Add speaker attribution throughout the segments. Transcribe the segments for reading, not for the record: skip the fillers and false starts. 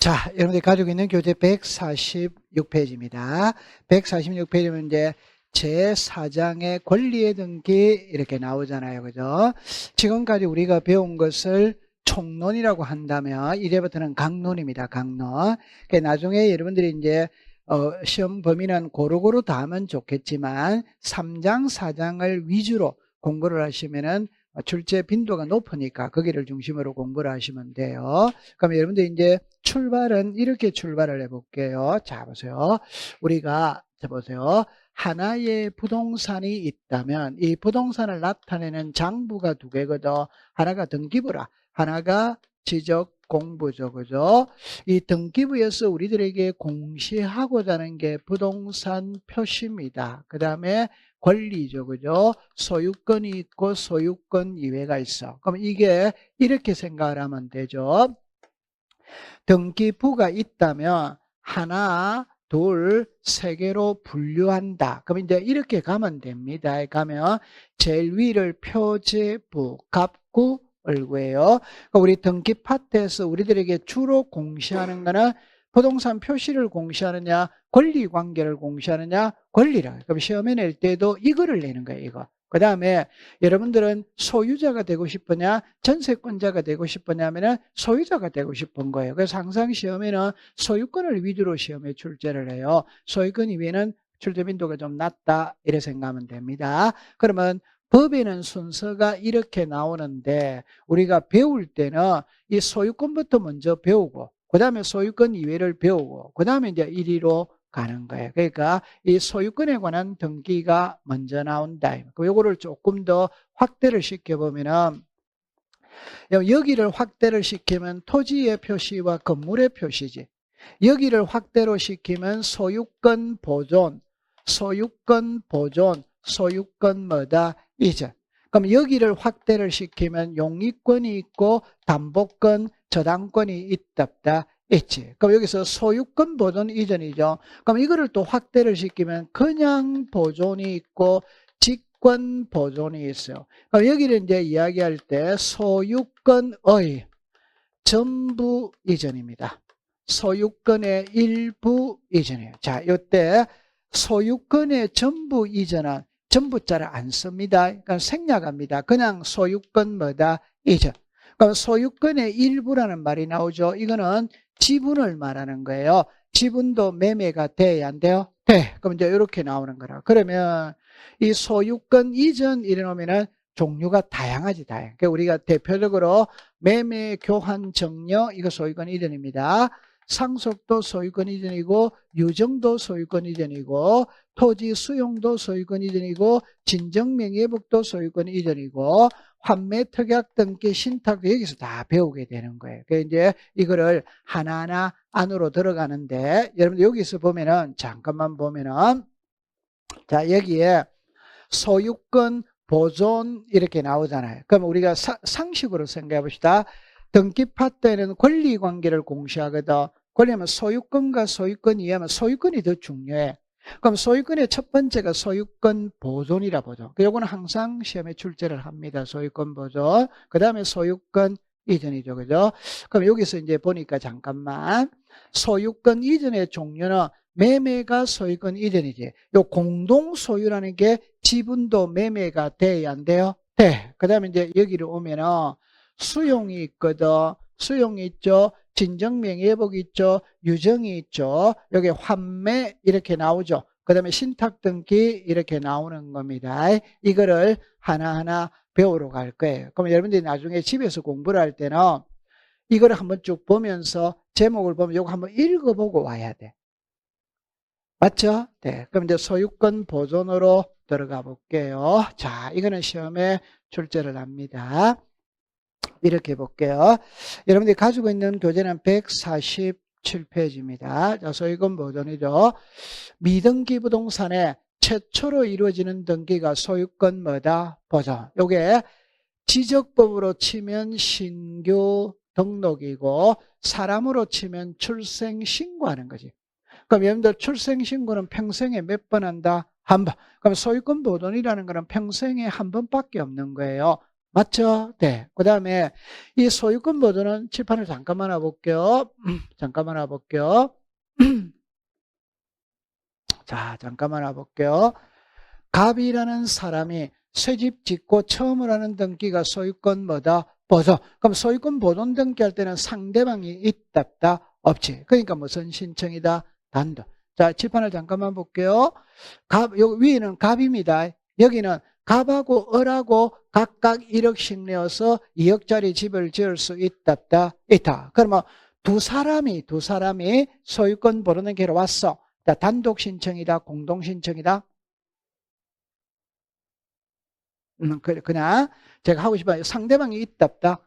Speaker 1: 자, 여러분들이 가지고 있는 교재 146페이지입니다. 146페이지면 이제 제4장의 권리의 등기 이렇게 나오잖아요. 그죠? 지금까지 우리가 배운 것을 총론이라고 한다면 이제부터는 강론입니다. 강론. 그러니까 나중에 여러분들이 이제 시험 범위는 고루고루 다 하면 좋겠지만 3장, 4장을 위주로 공부를 하시면은 출제 빈도가 높으니까 거기를 중심으로 공부를 하시면 돼요. 그럼 여러분들 이제 출발은 이렇게 출발을 해볼게요. 자, 보세요. 우리가, 자, 보세요. 하나의 부동산이 있다면 이 부동산을 나타내는 장부가 두 개거든. 하나가 등기부라. 하나가 지적 공부죠. 그죠? 이 등기부에서 우리들에게 공시하고자 하는 게 부동산 표시입니다. 그 다음에 권리죠. 그죠? 소유권이 있고 소유권 이외가 있어. 그럼 이게 이렇게 생각을 하면 되죠. 등기부가 있다면 하나, 둘, 세 개로 분류한다. 그럼 이제 이렇게 가면 됩니다. 가면 제일 위를 표제부, 갑구, 을구예요. 우리 등기 파트에서 우리들에게 주로 공시하는 거는 부동산 표시를 공시하느냐, 권리 관계를 공시하느냐, 권리라. 그럼 시험에 낼 때도 이거를 내는 거예요, 이거. 그 다음에 여러분들은 소유자가 되고 싶으냐, 전세권자가 되고 싶으냐면은 소유자가 되고 싶은 거예요. 그래서 항상 시험에는 소유권을 위주로 시험에 출제를 해요. 소유권 이외에는 출제 빈도가 좀 낮다, 이렇게 생각하면 됩니다. 그러면 법에는 순서가 이렇게 나오는데 우리가 배울 때는 이 소유권부터 먼저 배우고 그 다음에 소유권 이외를 배우고 그 다음에 이제 1위로 가는 거예요. 그러니까 이 소유권에 관한 등기가 먼저 나온다. 요거를 조금 더 확대를 시켜보면은 여기를 확대를 시키면 토지의 표시와 건물의 표시지. 여기를 확대로 시키면 소유권 보존, 소유권 보존, 소유권 뭐다? 이전. 그럼 여기를 확대를 시키면 용익권이 있고 담보권, 저당권이 있다 없다? 있지. 그럼 여기서 소유권 보존 이전이죠. 그럼 이거를 또 확대를 시키면 그냥 보존이 있고 직권 보존이 있어요. 그럼 여기를 이제 이야기할 때 소유권의 전부 이전입니다. 소유권의 일부 이전이에요. 자, 이때 소유권의 전부 이전은 전부자를 안 씁니다. 그러니까 생략합니다. 그냥 소유권 뭐다? 이전. 그럼 소유권의 일부라는 말이 나오죠. 이거는 지분을 말하는 거예요. 지분도 매매가 돼야 안 돼요? 돼. 그럼 이제 이렇게 나오는 거라. 그러면 이 소유권 이전 이러면은 종류가 다양하지, 다양. 그러니까 우리가 대표적으로 매매, 교환, 정려, 이거 소유권 이전입니다. 상속도 소유권 이전이고, 유정도 소유권 이전이고, 토지 수용도 소유권 이전이고, 진정명예회복도 소유권 이전이고, 환매, 특약, 등기, 신탁도 여기서 다 배우게 되는 거예요. 그래서 이제 이거를 하나하나 안으로 들어가는데, 여러분들 여기서 보면은, 잠깐만 보면은, 자, 여기에 소유권 보존 이렇게 나오잖아요. 그럼 우리가 상식으로 생각해 봅시다. 등기 파트에는 권리 관계를 공시하거든. 권리하면 소유권과 소유권 이하면 소유권이 더 중요해. 그럼 소유권의 첫 번째가 소유권 보존이라 보죠. 요거는 항상 시험에 출제를 합니다. 소유권 보존. 그 다음에 소유권 이전이죠. 그죠? 그럼 여기서 이제 보니까 잠깐만. 소유권 이전의 종류는 매매가 소유권 이전이지. 요 공동 소유라는 게 지분도 매매가 돼야 안 돼요? 돼. 그 다음에 이제 여기를 오면은 수용이 있거든. 수용이 있죠. 진정명예회복 있죠. 유정이 있죠. 여기 환매 이렇게 나오죠. 그 다음에 신탁등기 이렇게 나오는 겁니다. 이거를 하나하나 배우러 갈 거예요. 그럼 여러분들이 나중에 집에서 공부를 할 때는 이거를 한번 쭉 보면서 제목을 보면 이거 한번 읽어보고 와야 돼. 맞죠? 네. 그럼 이제 소유권 보존으로 들어가 볼게요. 자, 이거는 시험에 출제를 합니다. 이렇게 볼게요. 여러분들이 가지고 있는 교재는 147페이지입니다. 자, 소유권 보존이죠. 미등기 부동산에 최초로 이루어지는 등기가 소유권 뭐다? 보존. 요게 지적법으로 치면 신규 등록이고 사람으로 치면 출생 신고하는 거지. 그럼 여러분들 출생신고는 평생에 몇 번 한다? 한 번. 그럼 소유권 보존이라는 거는 평생에 한 번밖에 없는 거예요. 맞죠? 네. 그 다음에 이 소유권 보존은 칠판을 잠깐만 와볼게요. 잠깐만 와볼게요. 자, 잠깐만 와볼게요. 갑이라는 사람이 새집 짓고 처음으로 하는 등기가 소유권 뭐다? 보존. 그럼 소유권 보존 등기할 때는 상대방이 있다, 없다? 없지. 그러니까 무슨 신청이다? 단독. 자, 칠판을 잠깐만 볼게요. 여기 위에는 갑입니다. 여기는 갑하고 을하고 각각 1억씩 내어서 2억짜리 집을 지을 수 있다, 없다? 있다. 그러면 두 사람이 소유권 보존 등기로 왔어. 자, 단독 신청이다, 공동 신청이다? 그냥 제가 하고 싶은 상대방이 있다 없다.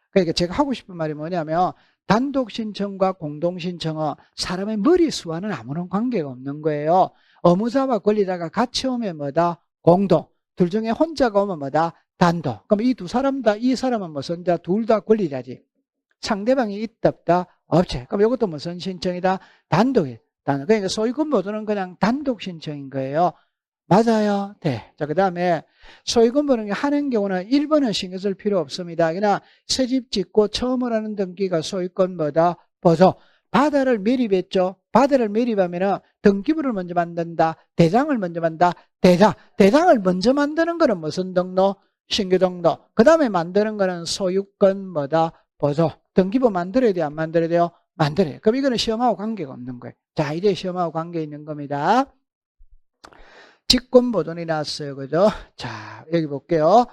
Speaker 1: 그러니까 제가 하고 싶은 말이 뭐냐면 단독 신청과 공동 신청은 사람의 머리수와는 아무런 관계가 없는 거예요. 의무자와 권리자가 같이 오면 뭐다? 공동. 둘 중에 혼자가 오면 뭐다? 단독. 그럼 이 두 사람 다, 이 사람은 무슨 자? 둘 다 권리자지. 상대방이 있다 없다? 없지. 그럼 이것도 무슨 신청이다? 단독이. 단독. 그러니까 소유권 보존은 그냥 단독 신청인 거예요. 맞아요. 네. 자, 그 다음에 소유권 보는 하는 경우는 1번은 신경 쓸 필요 없습니다. 그냥 새집 짓고 처음으로 하는 등기가 소유권 뭐다? 보존. 바다를 매립했죠. 바다를 매립하면은 등기부를 먼저 만든다. 대장을 먼저 만든다. 대장을 먼저 만드는 거는 무슨 등록? 신규 등록. 그 다음에 만드는 거는 소유권 뭐다? 보존. 등기부 만들어야 돼요? 안 만들어야 돼요? 만들어요. 그럼 이거는 시험하고 관계가 없는 거예요. 자, 이제 시험하고 관계 있는 겁니다. 직권 보존이 나왔어요. 그죠? 자, 여기 볼게요.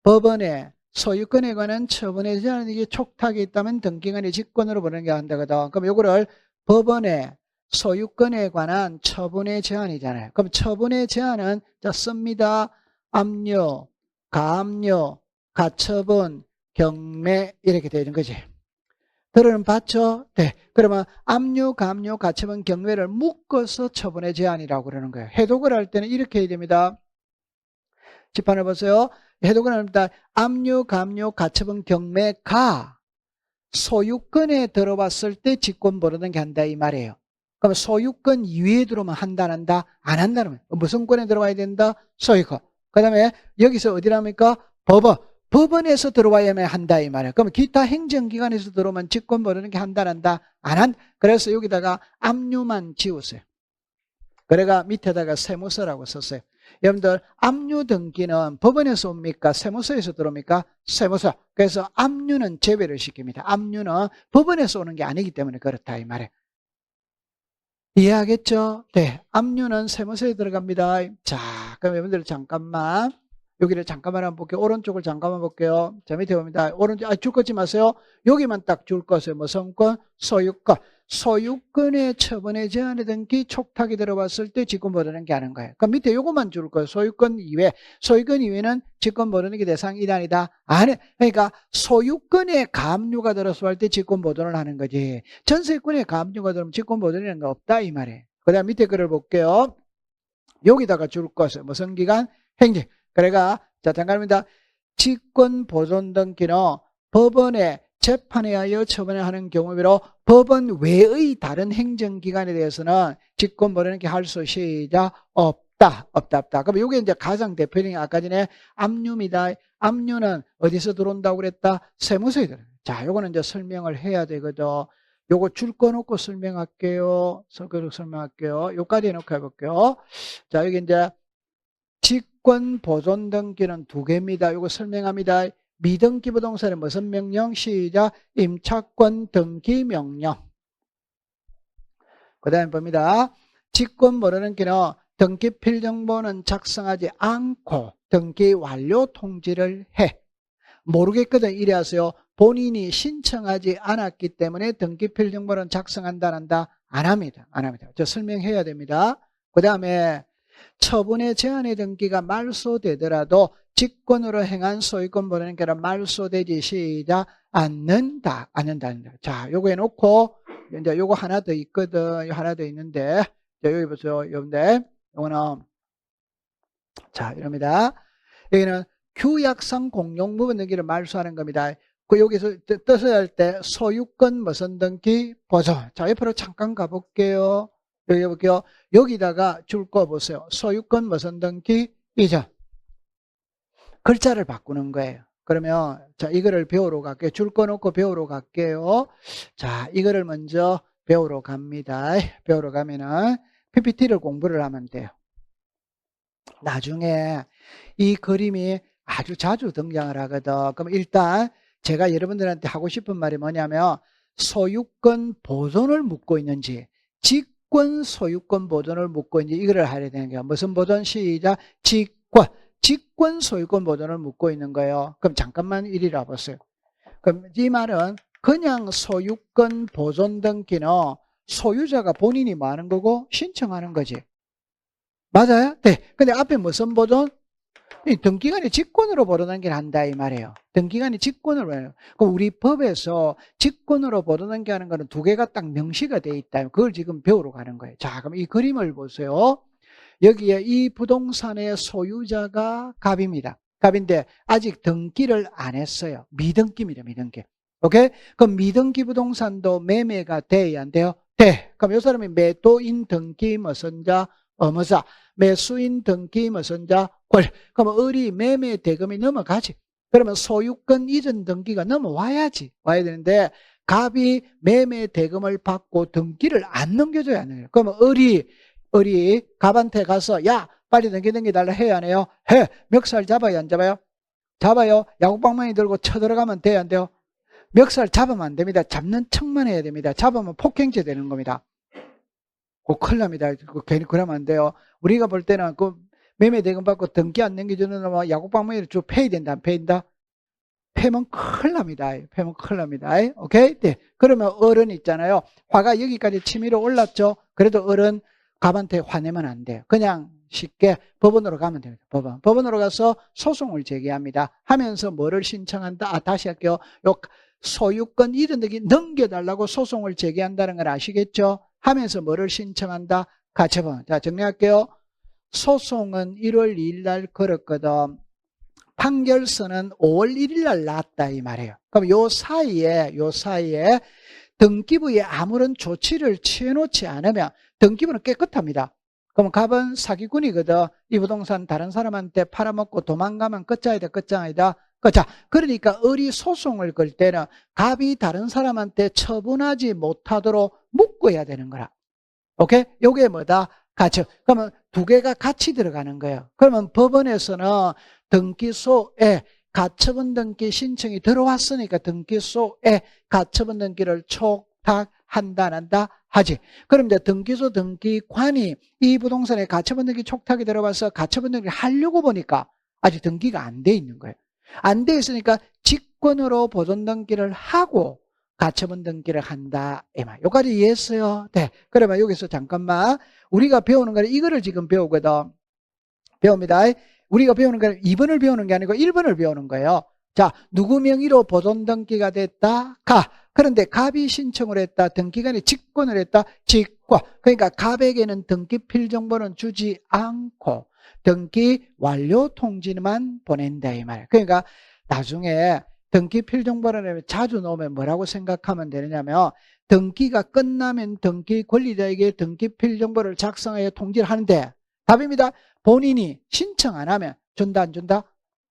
Speaker 1: 법원에 소유권에 관한 처분에 제한 이게 촉탁이 있다면 등기관이 직권으로 보내는 게 한다거든. 그럼 요거를 법원에 소유권에 관한 처분의 제한이잖아요. 그럼 처분의 제한은 자 씁니다. 압류, 가압류, 가처분, 경매 이렇게 되는 거지. 들어는 봤죠? 네. 그러면 압류, 가압류, 가처분, 경매를 묶어서 처분의 제한이라고 그러는 거예요. 해독을 할 때는 이렇게 해야 됩니다. 집판을 보세요. 해독을 합니다. 압류, 가압류, 가처분, 경매가 소유권에 들어왔을 때 직권 보르는 게 한다 이 말이에요. 그럼 소유권 이외에 들어오면 한다 안 한다? 안 한다는 거예요. 무슨 권에 들어와야 된다? 소유권. 그 다음에 여기서 어디랍니까? 법원. 법원에서 들어와야만 한다 이 말이에요. 그럼 기타 행정기관에서 들어오면 직권 보르는 게 한다 안 한다? 안 한. 그래서 여기다가 압류만 지우세요. 그래가 밑에다가 세무서라고 썼어요. 여러분들 압류 등기는 법원에서 옵니까? 세무서에서 들어옵니까? 세무서. 그래서 압류는 제외를 시킵니다. 압류는 법원에서 오는 게 아니기 때문에 그렇다 이 말이에요. 이해하겠죠? 네. 압류는 세무서에 들어갑니다. 자, 그럼 여러분들 잠깐만 여기를 잠깐만 한번 볼게요. 오른쪽을 잠깐만 볼게요. 자, 밑에 봅니다. 오른쪽 줄 거지 마세요. 여기만 딱 줄 것이에요. 뭐 성권, 소유권. 소유권의 처분의 제한의 등기 촉탁이 들어왔을 때 직권 보르는 게 하는 거예요. 그럼 밑에 요것만 줄 거예요. 소유권 이외. 소유권 이외는 직권 보르는 게 대상 이단이다. 아니, 그러니까 소유권의 가압류가 들어서 할 때 직권 보존을 하는 거지. 전세권의 가압류가 들어오면 직권 보존이라는 거 없다 이 말이에요. 그다음 밑에 글을 볼게요. 여기다가 줄 것은 무슨 기간? 행정. 그래가 자 잠깐입니다. 직권 보존 등기는 법원에 재판에 하여 처분을 하는 경우로 법원 외의 다른 행정기관에 대해서는 직권 보존 등기 할 수 시작 없다. 그럼 이게 이제 가장 대표적인 아까 전에 압류입니다. 압류는 어디서 들어온다고 그랬다? 세무서에 들어요. 자, 요거는 이제 설명을 해야 되거든. 요거 줄 거 놓고 설명할게요. 설명할게요. 요까지 해놓고 해볼게요. 자, 여기 이제 직권 보존 등기는 두 개입니다. 요거 설명합니다. 미등기 부동산의 무슨 명령? 시작. 임차권 등기 명령. 그 다음에 봅니다. 직권 보존 등기는 등기 필정보는 작성하지 않고 등기 완료 통지를 해. 모르겠거든 이래 하세요. 본인이 신청하지 않았기 때문에 등기 필정보는 작성한다 안 한다? 안 합니다. 안 합니다. 저 설명해야 됩니다. 그 다음에 처분의 제한의 등기가 말소되더라도 직권으로 행한 소유권 보존 등기는 말소되지 시작 않는다. 자, 요거 해놓고 이제 요거 하나 더 있거든. 하나 더 있는데 자, 여기 보세요. 여러분들 요거는 자 이럽니다. 여기는 규약상 공용 부분 등기를 말소하는 겁니다. 그 여기서 뜻을 할 때 소유권 무슨 등기 보존. 자 옆으로 잠깐 가볼게요. 여기 볼게요. 여기다가 줄 거 보세요. 소유권 무슨 등기 이전. 글자를 바꾸는 거예요. 그러면 자, 이거를 배우러 갈게요. 줄 꺼놓고 배우러 갈게요. 자, 이거를 먼저 배우러 갑니다. 배우러 가면은 PPT를 공부를 하면 돼요. 나중에 이 그림이 아주 자주 등장을 하거든. 그럼 일단 제가 여러분들한테 하고 싶은 말이 뭐냐면 소유권 보존을 묻고 있는지 직권 소유권 보존을 묻고 있는지 이거를 해야 되는 거야. 무슨 보존? 시작. 직권 소유권 보존을 묻고 있는 거예요. 그럼 잠깐만 이리라 보세요. 그럼 이 말은 그냥 소유권 보존 등기는 소유자가 본인이 뭐 하는 거고 신청하는 거지. 맞아요? 네. 근데 앞에 무슨 보존? 이 등기관이 직권으로 보존등기를 한다 이 말이에요. 등기관이 직권으로 해요. 그럼 우리 법에서 직권으로 보존등기하는 거는 두 개가 딱 명시가 돼 있다. 그걸 지금 배우러 가는 거예요. 자, 그럼 이 그림을 보세요. 여기에 이 부동산의 소유자가 갑입니다. 갑인데 아직 등기를 안 했어요. 미등기입니다. 미등기. 오케이? 그럼 미등기 부동산도 매매가 돼야 안 돼요? 돼. 그럼 이 사람이 매도인 등기 무슨 자? 어머자. 매수인 등기 무슨 자? 권. 그럼 을이 매매 대금이 넘어가지. 그러면 소유권 이전 등기가 넘어와야지. 와야 되는데 갑이 매매 대금을 받고 등기를 안 넘겨줘야 하는 거예요. 그러면 을이 갑한테 가서 야 빨리 등기 달라 해야 안 해요? 해. 멱살 잡아요 안 잡아요? 잡아요. 야구방망이 들고 쳐들어가면 돼요 안 돼요? 멱살 잡으면 안 됩니다. 잡는 척만 해야 됩니다. 잡으면 폭행죄 되는 겁니다. 큰일 납니다. 괜히 그러면 안 돼요. 우리가 볼 때는 그 매매 대금 받고 등기 안 넘겨주는 놈은 야구방망이를 쭉 패야 된다 안 패인다? 패면 큰일 납니다. 패면 큰일 납니다. 오케이? 네. 그러면 어른 있잖아요. 화가 여기까지 치밀어 올랐죠? 그래도 어른 갑한테 화내면 안 돼요. 그냥 쉽게 법원으로 가면 됩니다. 법원으로 가서 소송을 제기합니다. 하면서 뭐를 신청한다? 다시 할게요. 요 소유권 이전 등기 넘겨달라고 소송을 제기한다는 걸 아시겠죠? 하면서 뭐를 신청한다? 가처분. 자, 정리할게요. 소송은 1월 2일 날 걸었거든. 판결서는 5월 1일 날 났다 이 말이에요. 그럼 요 사이에 등기부에 아무런 조치를 취해놓지 않으면 등기부는 깨끗합니다. 그럼 갑은 사기꾼이거든. 이 부동산 다른 사람한테 팔아먹고 도망가면 끝장이다 끝장이다. 자, 그러니까 을이 소송을 걸 때는 갑이 다른 사람한테 처분하지 못하도록 묶어야 되는 거라. 오케이? 요게 뭐다? 가처. 그러면 두 개가 같이 들어가는 거예요. 그러면 법원에서는 등기소에 가처분 등기 신청이 들어왔으니까 등기소에 가처분 등기를 촉탁한다 안 한다 하지. 그럼 이제 등기소 등기관이 이 부동산에 가처분 등기 촉탁이 들어와서 가처분 등기를 하려고 보니까 아직 등기가 안 돼 있는 거예요. 안 돼 있으니까 직권으로 보존 등기를 하고 가처분 등기를 한다. 여기까지 이해했어요? 네. 그러면 여기서 잠깐만 우리가 배우는 거는 이거를 지금 배우거든. 배웁니다. 우리가 배우는 건 2번을 배우는 게 아니고 1번을 배우는 거예요. 자, 누구 명의로 보존 등기가 됐다? 가. 그런데 갑이 신청을 했다. 등기관이 직권을 했다. 직권. 그러니까 갑에게는 등기 필정보는 주지 않고 등기 완료 통지만 보낸다 이 말이에요. 그러니까 나중에 등기 필정보를 자주 넣으면 뭐라고 생각하면 되느냐면 등기가 끝나면 등기 권리자에게 등기 필정보를 작성하여 통지를 하는데 답입니다. 본인이 신청 안 하면 준다 안 준다?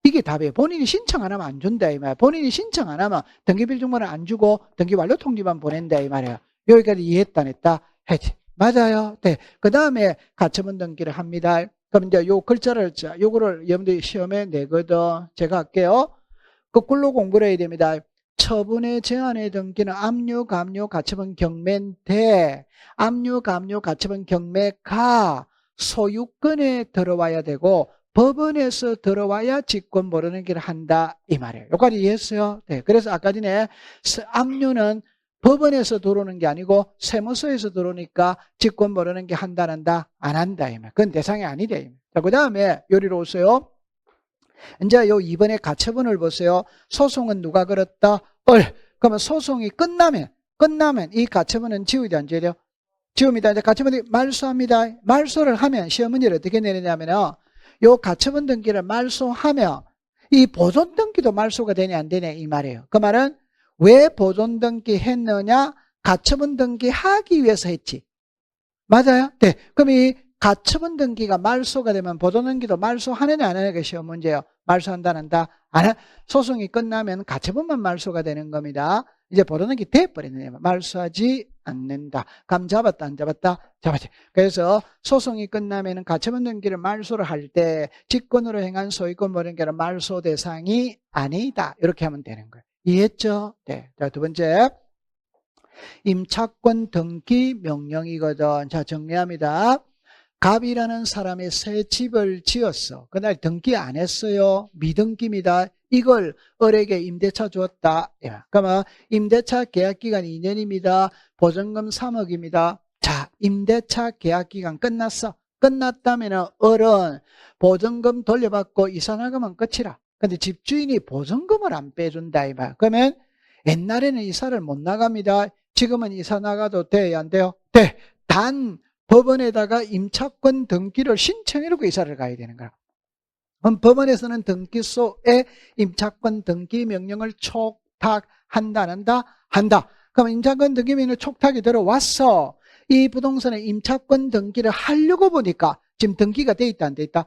Speaker 1: 이게 답이에요. 본인이 신청 안 하면 안 준다 이 말이에요. 본인이 신청 안 하면 등기 필정보는 안 주고 등기 완료 통지만 보낸다 이 말이에요. 여기까지 이해했다 안 했다? 했지. 맞아요. 네. 그 다음에 가처분 등기를 합니다. 그럼 이제 요 글자를 요거를 여러분들이 시험에 내거든. 제가 할게요. 거꾸로 공부를 해야 됩니다. 처분의 제한의 등기는 압류, 감류, 가처분 경매인데 압류, 감류, 가처분 경매가 소유권에 들어와야 되고 법원에서 들어와야 직권 보존등기를 한다 이 말이에요. 여기까지 이해했어요? 네. 그래서 아까 전에 압류는 법원에서 들어오는 게 아니고 세무서에서 들어오니까 직권 보존등기 한다 안 한다? 안 한다 이 말. 그건 대상이 아니다 이 말. 자, 그 다음에 요리로 오세요. 이제 요 이번에 가처분을 보세요. 소송은 누가 걸었다? 그러면 소송이 끝나면 이 가처분은 지우지 안 지워요? 지웁니다. 이제 가처분 말소합니다. 말소를 하면 시험 문제를 어떻게 내느냐면요. 요 가처분 등기를 말소하면 이 보존 등기도 말소가 되냐 안 되냐 이 말이에요. 그 말은 왜 보존 등기 했느냐? 가처분 등기 하기 위해서 했지. 맞아요? 네. 그럼 이 가처분 등기가 말소가 되면 보존등기도 말소하느냐 안 하느냐가 시험 문제예요. 말소한다 안 한다? 안 해. 소송이 끝나면 가처분만 말소가 되는 겁니다. 이제 보존등기 돼버리는 말소하지 않는다. 감 잡았다 안 잡았다? 잡았지. 그래서 소송이 끝나면 가처분 등기를 말소를 할 때 직권으로 행한 소유권 보존기는 말소 대상이 아니다. 이렇게 하면 되는 거예요. 이해했죠? 네. 자, 두 번째. 임차권 등기 명령이거든. 자, 정리합니다. 갑이라는 사람이 새 집을 지었어. 그날 등기 안 했어요. 미등기입니다. 이걸 을에게 임대차 주었다. 그러면 임대차 계약기간이 2년입니다. 보증금 3억입니다. 자, 임대차 계약기간 끝났어. 끝났다면 을은 보증금 돌려받고 이사 나가면 끝이라. 근데 집주인이 보증금을 안 빼준다. 이 말. 그러면 옛날에는 이사를 못 나갑니다. 지금은 이사 나가도 돼요? 안 돼요? 돼. 단 법원에다가 임차권 등기를 신청해놓고 이사를 가야 되는 거야. 그럼 법원에서는 등기소에 임차권 등기 명령을 촉탁한다, 안 한다? 한다. 그럼 임차권 등기 명령 촉탁이 들어왔어. 이 부동산에 임차권 등기를 하려고 보니까 지금 등기가 돼 있다, 안 돼 있다?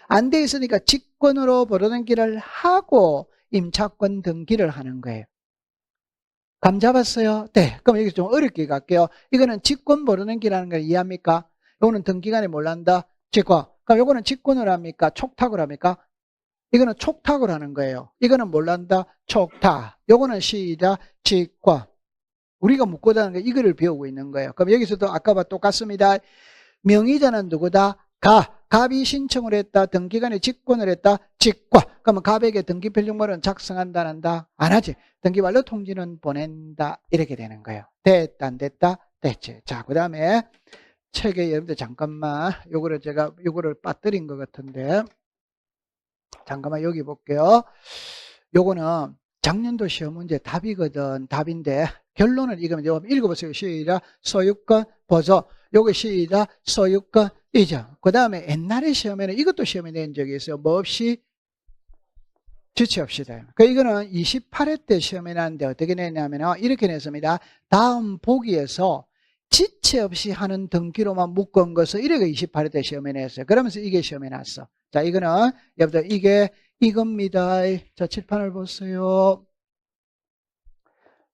Speaker 1: 안 돼 있으니까 직권으로 보존등기를 하고 임차권 등기를 하는 거예요. 감 잡았어요? 네. 그럼 여기 좀 어렵게 갈게요. 이거는 직권 보존등기라는 걸 이해합니까? 이거는 등기간에 뭘 한다? 직권. 그럼 이거는 직권을 합니까? 촉탁을 합니까? 이거는 촉탁을 하는 거예요. 이거는 뭘 한다? 촉탁. 요거는 시작 직권. 우리가 묻고 다는 게 이거를 배우고 있는 거예요. 그럼 여기서도 아까와 똑같습니다. 명의자는 누구다? 갑이 신청을 했다. 등기간에 직권을 했다. 직권. 그러면 갑에게 등기필령물은 작성한다, 안 한다? 안 하지. 등기완료 통지는 보낸다. 이렇게 되는 거예요. 됐다, 안 됐다? 됐지. 자, 그 다음에 책에 여러분들 잠깐만 요거를 빠뜨린 것 같은데 잠깐만 여기 볼게요. 요거는 작년도 시험 문제 답이거든. 답인데 결론을 이거면 읽어보세요. 시작. 소유권 보존. 요거 시작. 소유권 이전. 그 다음에 옛날에 시험에는 이것도 시험에 낸 적이 있어요. 뭐 없이? 지체 없이다. 그 이거는 28회 때 시험에 났는데 어떻게 냈냐면 이렇게 냈습니다. 다음 보기에서 지체 없이 하는 등기로만 묶은 것을 이렇게 28회 때 시험에 냈어요. 그러면서 이게 시험에 났어. 자, 이거는 여러분들 이게 이겁니다. 자, 칠판을 보세요.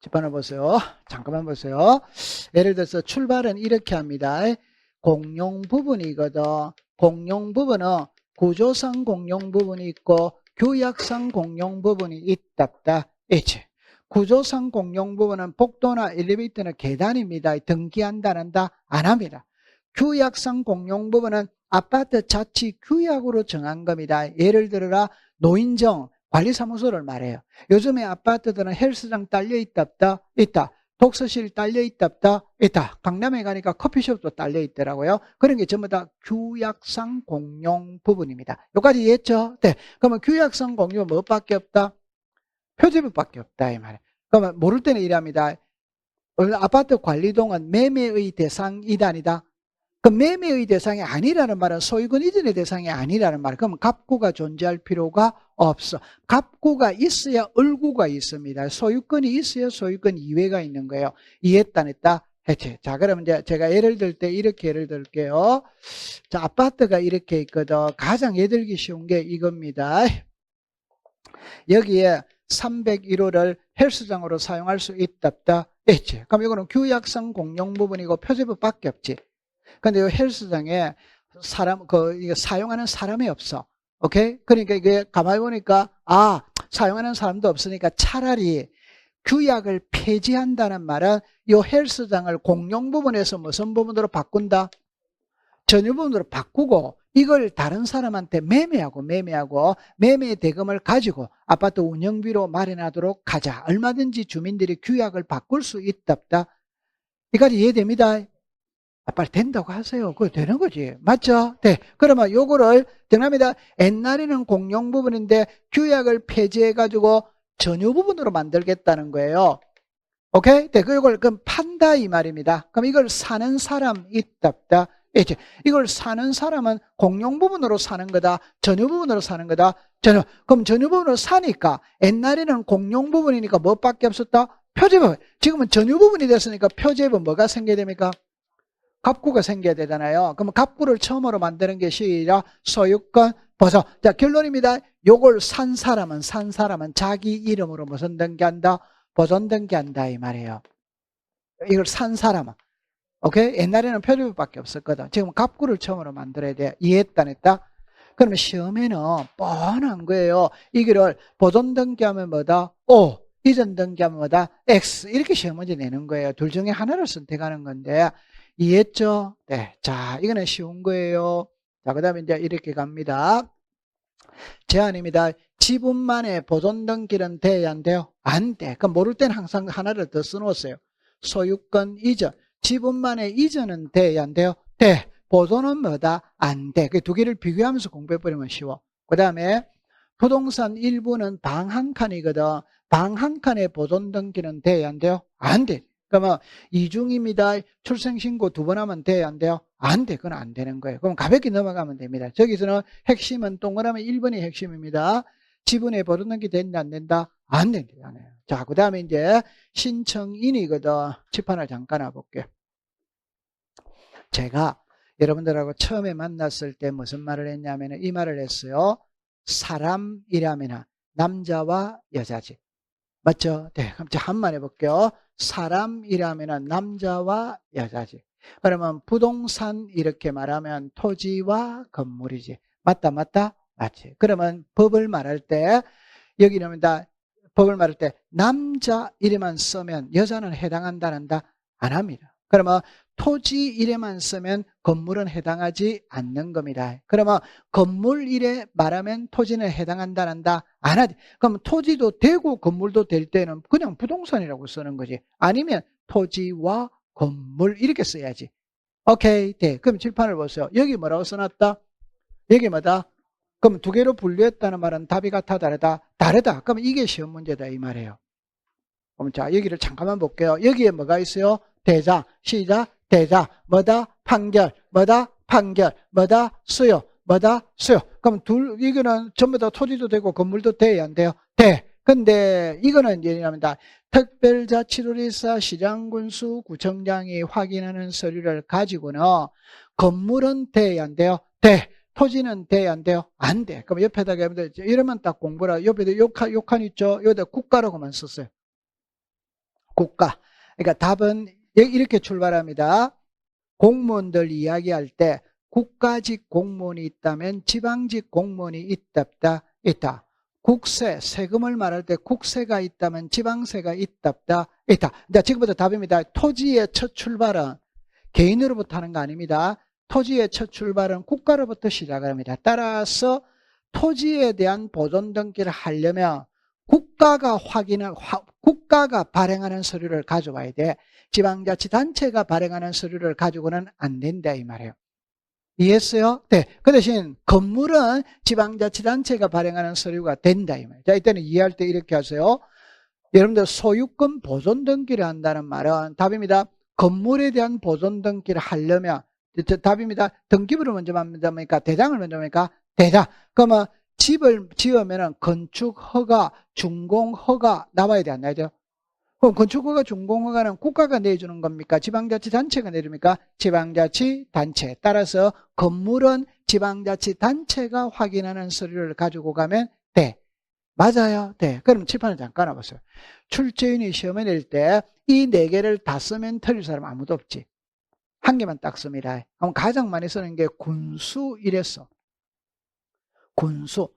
Speaker 1: 칠판을 보세요. 잠깐만 보세요. 예를 들어서 출발은 이렇게 합니다. 공용 부분이거든. 공용 부분은 구조상 공용 부분이 있고 규약상 공용 부분이 있답다. 있지. 구조상 공용 부분은 복도나 엘리베이터나 계단입니다. 등기한다, 안 한다? 안 합니다. 규약상 공용 부분은 아파트 자치 규약으로 정한 겁니다. 예를 들어라 노인정 관리사무소를 말해요. 요즘에 아파트들은 헬스장 딸려 있답다? 있다. 독서실 딸려 있답다? 있다. 강남에 가니까 커피숍도 딸려 있더라고요. 그런 게 전부 다 규약상 공용 부분입니다. 여기까지 이해했죠? 네. 그러면 규약상 공용은 뭐밖에 없다? 표제부밖에 없다 이 말이에요. 그러면 모를 때는 이랍니다. 아파트 관리동은 매매의 대상이다 아니다? 그 매매의 대상이 아니라는 말은 소유권 이전의 대상이 아니라는 말. 그러면 갑구가 존재할 필요가 없어. 갑구가 있어야 을구가 있습니다. 소유권이 있어야 소유권 이외가 있는 거예요. 이해했다 안 했다? 했지. 자, 그러면 이제 제가 예를 들 때 이렇게 예를 들게요. 자, 아파트가 이렇게 있거든. 가장 예들기 쉬운 게 이겁니다. 여기에 301호를 헬스장으로 사용할 수 있답다. 했지. 그럼 이거는 규약상 공용 부분이고 표제부밖에 없지. 근데 이 헬스장에 이거 사용하는 사람이 없어. 오케이? 그러니까 이게 가만히 보니까, 사용하는 사람도 없으니까 차라리 규약을 폐지한다는 말은 이 헬스장을 공용 부분에서 무슨 부분으로 바꾼다? 전유 부분으로 바꾸고 이걸 다른 사람한테 매매하고 매매 대금을 가지고 아파트 운영비로 마련하도록 하자. 얼마든지 주민들이 규약을 바꿀 수 있답다. 여기까지 이해됩니다. 빨리 된다고 하세요. 그거 되는 거지. 맞죠? 네. 그러면 요거를 정합니다. 옛날에는 공용 부분인데 규약을 폐지해가지고 전유 부분으로 만들겠다는 거예요. 오케이? 네. 이걸 그럼 판다 이 말입니다. 그럼 이걸 사는 사람 있답다. 이걸 사는 사람은 공용 부분으로 사는 거다. 전유 부분으로 사는 거다. 그럼 전유 부분으로 사니까 옛날에는 공용 부분이니까 뭐밖에 없었다? 표제부. 지금은 전유 부분이 됐으니까 표제부 뭐가 생겨야 됩니까? 갑구가 생겨야 되잖아요. 그러면 갑구를 처음으로 만드는 게 시작 소유권 보존. 자, 결론입니다. 요걸 산 사람은 자기 이름으로 무슨 등기한다? 보존 등기한다 이 말이에요. 이걸 산 사람은. 오케이? 옛날에는 표류밖에 없었거든. 지금 갑구를 처음으로 만들어야 돼. 이해했다, 안 했다? 그러면 시험에는 뻔한 거예요. 이거를 보존 등기하면 뭐다? O. 이전 등기하면 뭐다? X. 이렇게 시험 문제 내는 거예요. 둘 중에 하나를 선택하는 건데. 이해했죠? 네. 자, 이거는 쉬운 거예요. 자, 그 다음에 이제 이렇게 갑니다. 제안입니다. 지분만의 보존 등기는 돼야 안 돼요? 안 돼. 그럼 모를 땐 항상 하나를 더 써놓았어요. 소유권 이전. 지분만의 이전은 돼야 안 돼요? 돼. 보존은 뭐다? 안 돼. 그 두 개를 비교하면서 공부해버리면 쉬워. 그 다음에 부동산 일부는 방 한 칸이거든. 방 한 칸의 보존 등기는 돼야 안 돼요? 안 돼. 그러면 이중입니다. 출생신고 2번 하면 돼야 안 돼요? 안 돼. 그건 안 되는 거예요. 그럼 가볍게 넘어가면 됩니다. 저기서는 핵심은 동그라미 1번이 핵심입니다. 지분의 보존 등기 된다 안 된다? 안 된다. 자, 그 다음에 이제 신청인이거든. 칠판을 잠깐 와볼게요. 제가 여러분들하고 처음에 만났을 때 무슨 말을 했냐면 이 말을 했어요. 사람이라면 남자와 여자지. 맞죠? 네. 그럼 한번 해볼게요. 사람이라면 남자와 여자지. 그러면 부동산 이렇게 말하면 토지와 건물이지. 맞다, 맞다? 맞지. 그러면 법을 말할 때, 여기는 법을 말할 때 남자 이래만 쓰면 여자는 해당한다, 안 한다? 안 합니다. 그러면 토지 이래만 쓰면 건물은 해당하지 않는 겁니다. 그러면 건물 이래 말하면 토지는 해당한다, 안 한다? 안 하지. 그럼 토지도 되고 건물도 될 때는 그냥 부동산이라고 쓰는 거지. 아니면 토지와 건물 이렇게 써야지. 오케이, 네. 그럼 칠판을 보세요. 여기 뭐라고 써놨다? 여기 뭐다? 그럼 두 개로 분류했다는 말은 답이 같아, 다르다? 다르다. 그럼 이게 시험 문제다 이 말이에요. 그럼 자, 여기를 잠깐만 볼게요. 여기에 뭐가 있어요? 대자, 시작, 대자, 뭐다? 판결, 뭐다? 판결, 뭐다? 수요, 뭐다? 수요. 그럼 이거는 전부 다 토지도 되고 건물도 돼야 안 돼요? 돼. 근데 이거는 이제 뭐냐면 특별자치도지사, 시장군수, 구청장이 확인하는 서류를 가지고는 건물은 돼야 안 돼요? 돼. 토지는 돼야 안 돼요? 안 돼. 그럼 옆에다가 이러면 딱 공부라. 옆에다 욕한 있죠? 여기다 국가라고만 썼어요. 국가. 그러니까 답은 이렇게 출발합니다. 공무원들 이야기할 때 국가직 공무원이 있다면 지방직 공무원이 있다, 없다? 있다. 국세, 세금을 말할 때 국세가 있다면 지방세가 있다, 없다? 있다. 자, 지금부터 답입니다. 토지의 첫 출발은 개인으로부터 하는 거 아닙니다. 토지의 첫 출발은 국가로부터 시작을 합니다. 따라서 토지에 대한 보존 등기를 하려면 국가가 발행하는 서류를 가져와야 돼. 지방자치단체가 발행하는 서류를 가지고는 안 된다 이 말이에요. 이해했어요? 네. 그 대신 건물은 지방자치단체가 발행하는 서류가 된다 이 말이에요. 자, 이때는 이해할 때 이렇게 하세요. 여러분들 소유권 보존 등기를 한다는 말은 답입니다. 건물에 대한 보존 등기를 하려면 답입니다. 등기부를 먼저 만듭니까? 대장을 먼저 합니까? 대장. 그러면 집을 지으면 건축 허가, 준공 허가 나와야 돼, 안 나와야 돼요? 그럼 건축 허가, 준공 허가는 국가가 내주는 겁니까? 지방자치단체가 내줍니까? 지방자치단체. 따라서 건물은 지방자치단체가 확인하는 서류를 가지고 가면 돼. 맞아요. 네. 그럼 칠판을 잠깐 와보세요. 출제인이 시험에 낼 때 이 네 개를 다 쓰면 틀릴 사람 아무도 없지. 한 개만 딱 씁니다. 그럼 가장 많이 쓰는 게 군수 이랬어. 군수.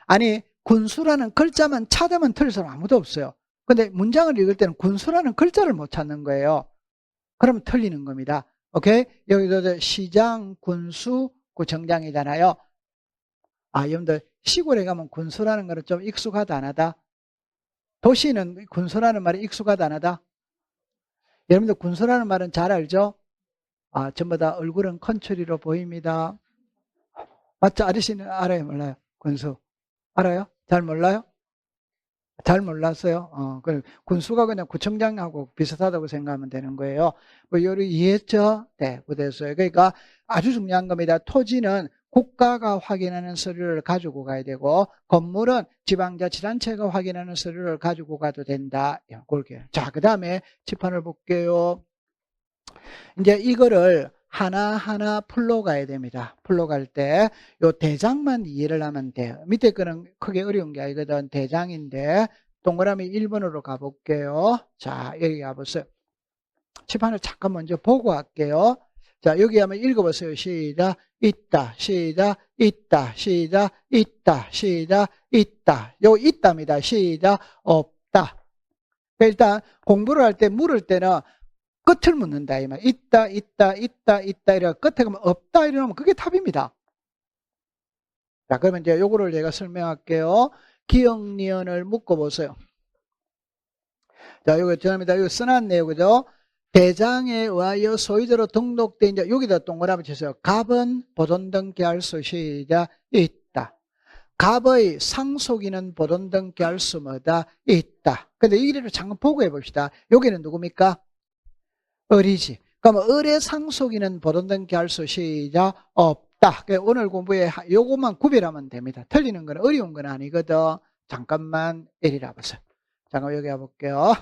Speaker 1: 아니, 군수라는 글자만 찾으면 틀릴 사람 아무도 없어요. 근데 문장을 읽을 때는 군수라는 글자를 못 찾는 거예요. 그럼 틀리는 겁니다. 오케이? 여기도 시장, 군수, 구청장이잖아요. 아, 여러분들 시골에 가면 군수라는 거는 좀 익숙하다 안 하다? 도시는 군수라는 말이 익숙하다 안 하다? 여러분들 군수라는 말은 잘 알죠? 아, 전부 다 얼굴은 컨츄리로 보입니다. 맞죠? 아저씨는 알아요, 몰라요? 군수. 알아요? 잘 몰라요? 잘 몰랐어요. 군수가 그냥 구청장하고 비슷하다고 생각하면 되는 거예요. 뭐, 요리 이해했죠? 네, 그랬어요. 그러니까 아주 중요한 겁니다. 토지는 국가가 확인하는 서류를 가지고 가야 되고, 건물은 지방자치단체가 확인하는 서류를 가지고 가도 된다. 그렇게. 자, 그 다음에 칠판을 볼게요. 이제 이거를 하나하나 풀러 가야 됩니다. 풀러 갈 때 요 대장만 이해를 하면 돼요. 밑에 거는 크게 어려운 게 아니거든. 대장인데 동그라미 1번으로 가볼게요. 자, 여기 가보세요. 칠판을 잠깐 먼저 보고 할게요. 자, 여기 한번 읽어보세요. 시작. 있다, 시작, 있다, 시작, 있다, 시작, 있다. 요 있답니다. 시작, 없다. 일단 공부를 할 때 물을 때는 끝을 묻는다. 이 말. 있다, 있다, 있다, 있다. 이래 끝에 가면 없다. 이러면 그게 답입니다. 자, 그러면 이제 요거를 제가 설명할게요. 기억니은을 묶어보세요. 자, 요거 죄송합니다. 이거 써놨네요. 그죠? 대장에 의하여 소유자로 등록된 이제 여기다 동그라미 치세요. 갑은 보존등기 할 수 시작 있다. 갑의 상속인은 보존등기 할 수 뭐다 있다. 근데 이래를 잠깐 보고 해봅시다. 여기는 누굽니까? 을이지. 그럼 을의 상속인은 보존등기 할 수 시작 없다. 오늘 공부에 요것만 구별하면 됩니다. 틀리는 건 어려운 건 아니거든. 잠깐만 이리라 보세요. 잠깐 여기 해볼게요.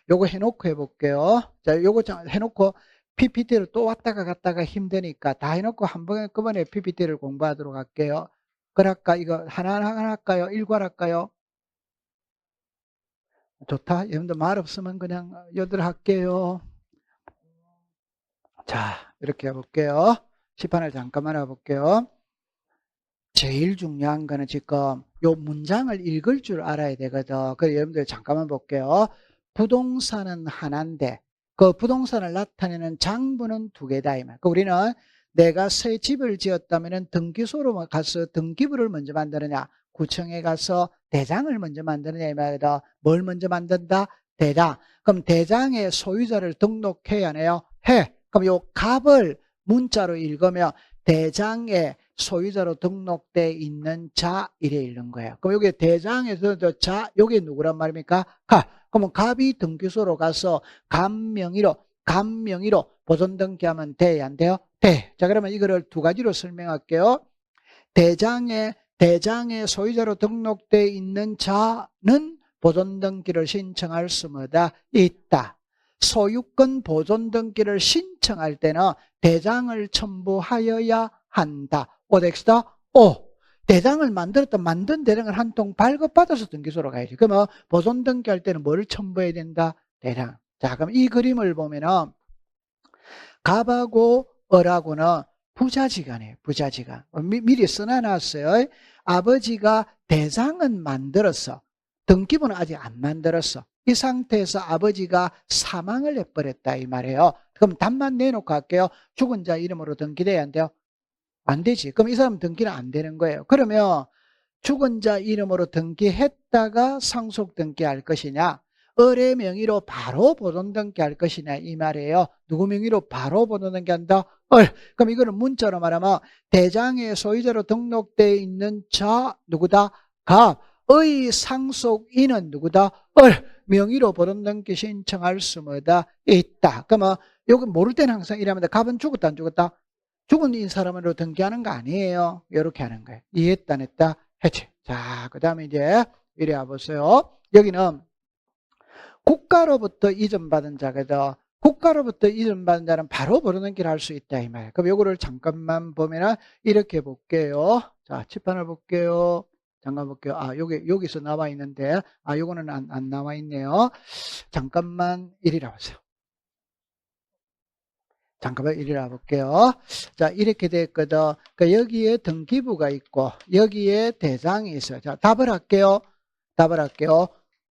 Speaker 1: 요거 해놓고 해볼게요. 자, 요거 해놓고 PPT를 또 왔다가 갔다가 힘드니까 다 해놓고 한 번에 그번에 PPT를 공부하도록 할게요. 그럴까? 이거 하나하나 할까요? 일괄 할까요? 좋다. 여러분들 말 없으면 그냥 여들 할게요. 자, 이렇게 해볼게요. 시판을 잠깐만 해볼게요. 제일 중요한 거는 지금 요 문장을 읽을 줄 알아야 되거든. 그래서 여러분들 잠깐만 볼게요. 부동산은 하나인데 그 부동산을 나타내는 장부는 두 개다. 이 말. 우리는 내가 새 집을 지었다면 등기소로 가서 등기부를 먼저 만드느냐, 구청에 가서 대장을 먼저 만드느냐 이 말이다. 뭘 먼저 만든다? 대장. 그럼 대장의 소유자를 등록해야 하네요. 해. 그럼 요 갑을 문자로 읽으면 대장의 소유자로 등록돼 있는 자 이래 읽는 거예요. 그럼 여기 대장에서 저 자, 여기 누구란 말입니까? 갑. 그러면 갑이 등기소로 가서 갑 명의로 보존 등기하면 돼, 안 돼요? 돼. 자, 그러면 이거를 두 가지로 설명할게요. 대장의 소유자로 등록돼 있는 자는 보존 등기를 신청할 수 뭐다? 있다. 소유권 보존 등기를 신청할 때는 대장을 첨부하여야 한다. 오덱스다. 오. 대장을 만든 대장을 한 통 발급받아서 등기소로 가야지. 그러면 보존 등기할 때는 뭘 첨부해야 된다? 대장. 자, 그럼 이 그림을 보면은 갑하고 을하고는 부자지간이에요. 부자지간. 미리 써놔놨어요. 아버지가 대장은 만들었어. 등기부는 아직 안 만들었어. 이 상태에서 아버지가 사망을 해버렸다 이 말이에요. 그럼 답만 내놓고 할게요. 죽은 자 이름으로 등기돼야 안 돼요? 안 되지. 그럼 이 사람 등기는 안 되는 거예요. 그러면 죽은 자 이름으로 등기했다가 상속 등기할 것이냐, 을의 명의로 바로 보존 등기할 것이냐 이 말이에요. 누구 명의로 바로 보존 등기한다? 을. 그럼 이거는 문자로 말하면 대장의 소유자로 등록되어 있는 자 누구다? 갑의 상속인은 누구다? 을. 명의로 보존 등기 신청할 수 뭐다? 있다. 그러면 여기 모를 때는 항상 이랍니다. 갑은 죽었다 안 죽었다? 죽은 이 사람으로 등기하는 거 아니에요. 이렇게 하는 거예요. 이해했다 안 했다? 했지. 자, 그 다음에 이제 이리 와보세요. 여기는 국가로부터 이전받은 자거든. 국가로부터 이전받은 자는 바로 보존등기를 할 수 있다 이 말이에요. 그럼 요거를 잠깐만 보면은 이렇게 볼게요. 자, 칠판을 볼게요. 잠깐 볼게요. 아, 여기서 나와 있는데, 아, 요거는 안 나와 있네요. 잠깐만 이리라 보세요. 잠깐만 이리라 볼게요. 자, 이렇게 됐거든. 그러니까 여기에 등기부가 있고 여기에 대장이 있어요. 자, 답을 할게요.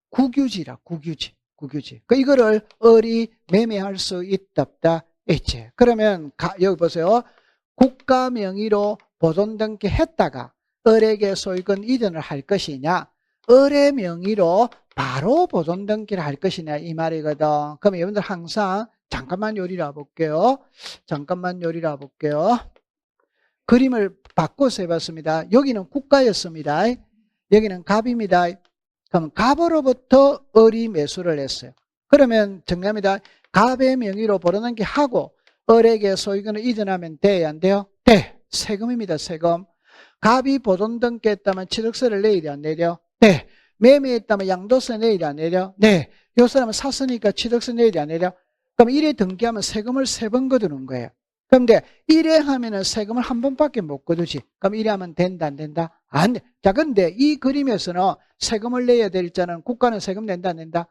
Speaker 1: 국유지라, 국유지. 그 이거를 을이 매매할 수 있다 없다 있지. 그러면 여기 보세요. 국가 명의로 보존 등기했다가 을에게 소유권 이전을 할 것이냐, 을의 명의로 바로 보존 등기를 할 것이냐 이 말이거든. 그럼 여러분들 항상 잠깐만 요리라 볼게요. 그림을 바꿔서 해봤습니다. 여기는 국가였습니다. 여기는 갑입니다. 그럼 갑으로부터 을이 매수를 했어요. 그러면 정리합니다. 갑의 명의로 보존등기 하고 을에게 소유권을 이전하면 돼야 안 돼요? 돼. 세금입니다. 세금. 갑이 보존등기 했다면 취득세를 내야 안 내려? 네. 매매했다면 양도세 내야 안 내려? 네. 이 사람은 샀으니까 취득세 내야 안 내려? 그럼 1회 등기하면 세금을 3번 거두는 거예요. 그런데 1회 하면은 세금을 한 번밖에 못 거두지. 그럼 1회 하면 된다, 안 된다? 안 돼. 자, 근데 이 그림에서는 세금을 내야 될 자는 국가는 세금 낸다, 안 낸다?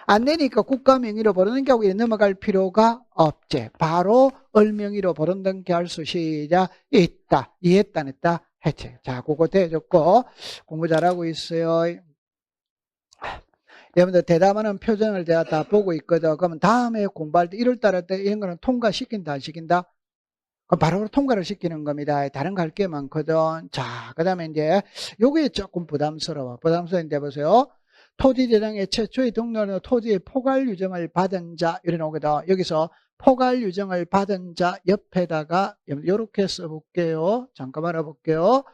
Speaker 1: 안 내니까 국가 명의로 벌어등기하고 이래 넘어갈 필요가 없지. 바로 을 명의로 벌어등기할 수 시작 있다. 이해했다, 안 했다? 했지. 자, 그거 대줬고 공부 잘하고 있어요. 여러분들 대답하는 표정을 제가 다 보고 있거든. 그러면 다음에 공부할 때 1월 달에 때 이런 거는 통과시킨다, 안 시킨다? 그럼 바로 통과를 시키는 겁니다. 다른 거 할 게 많거든. 자, 그 다음에 이제 요게 조금 부담스러워. 부담스러운데 보세요. 토지대장의 최초의 등록으로 토지의 포괄 유정을 받은 자 이래 나오거든. 여기서 포괄 유정을 받은 자 옆에다가 이렇게 써볼게요. 잠깐만 알아볼게요.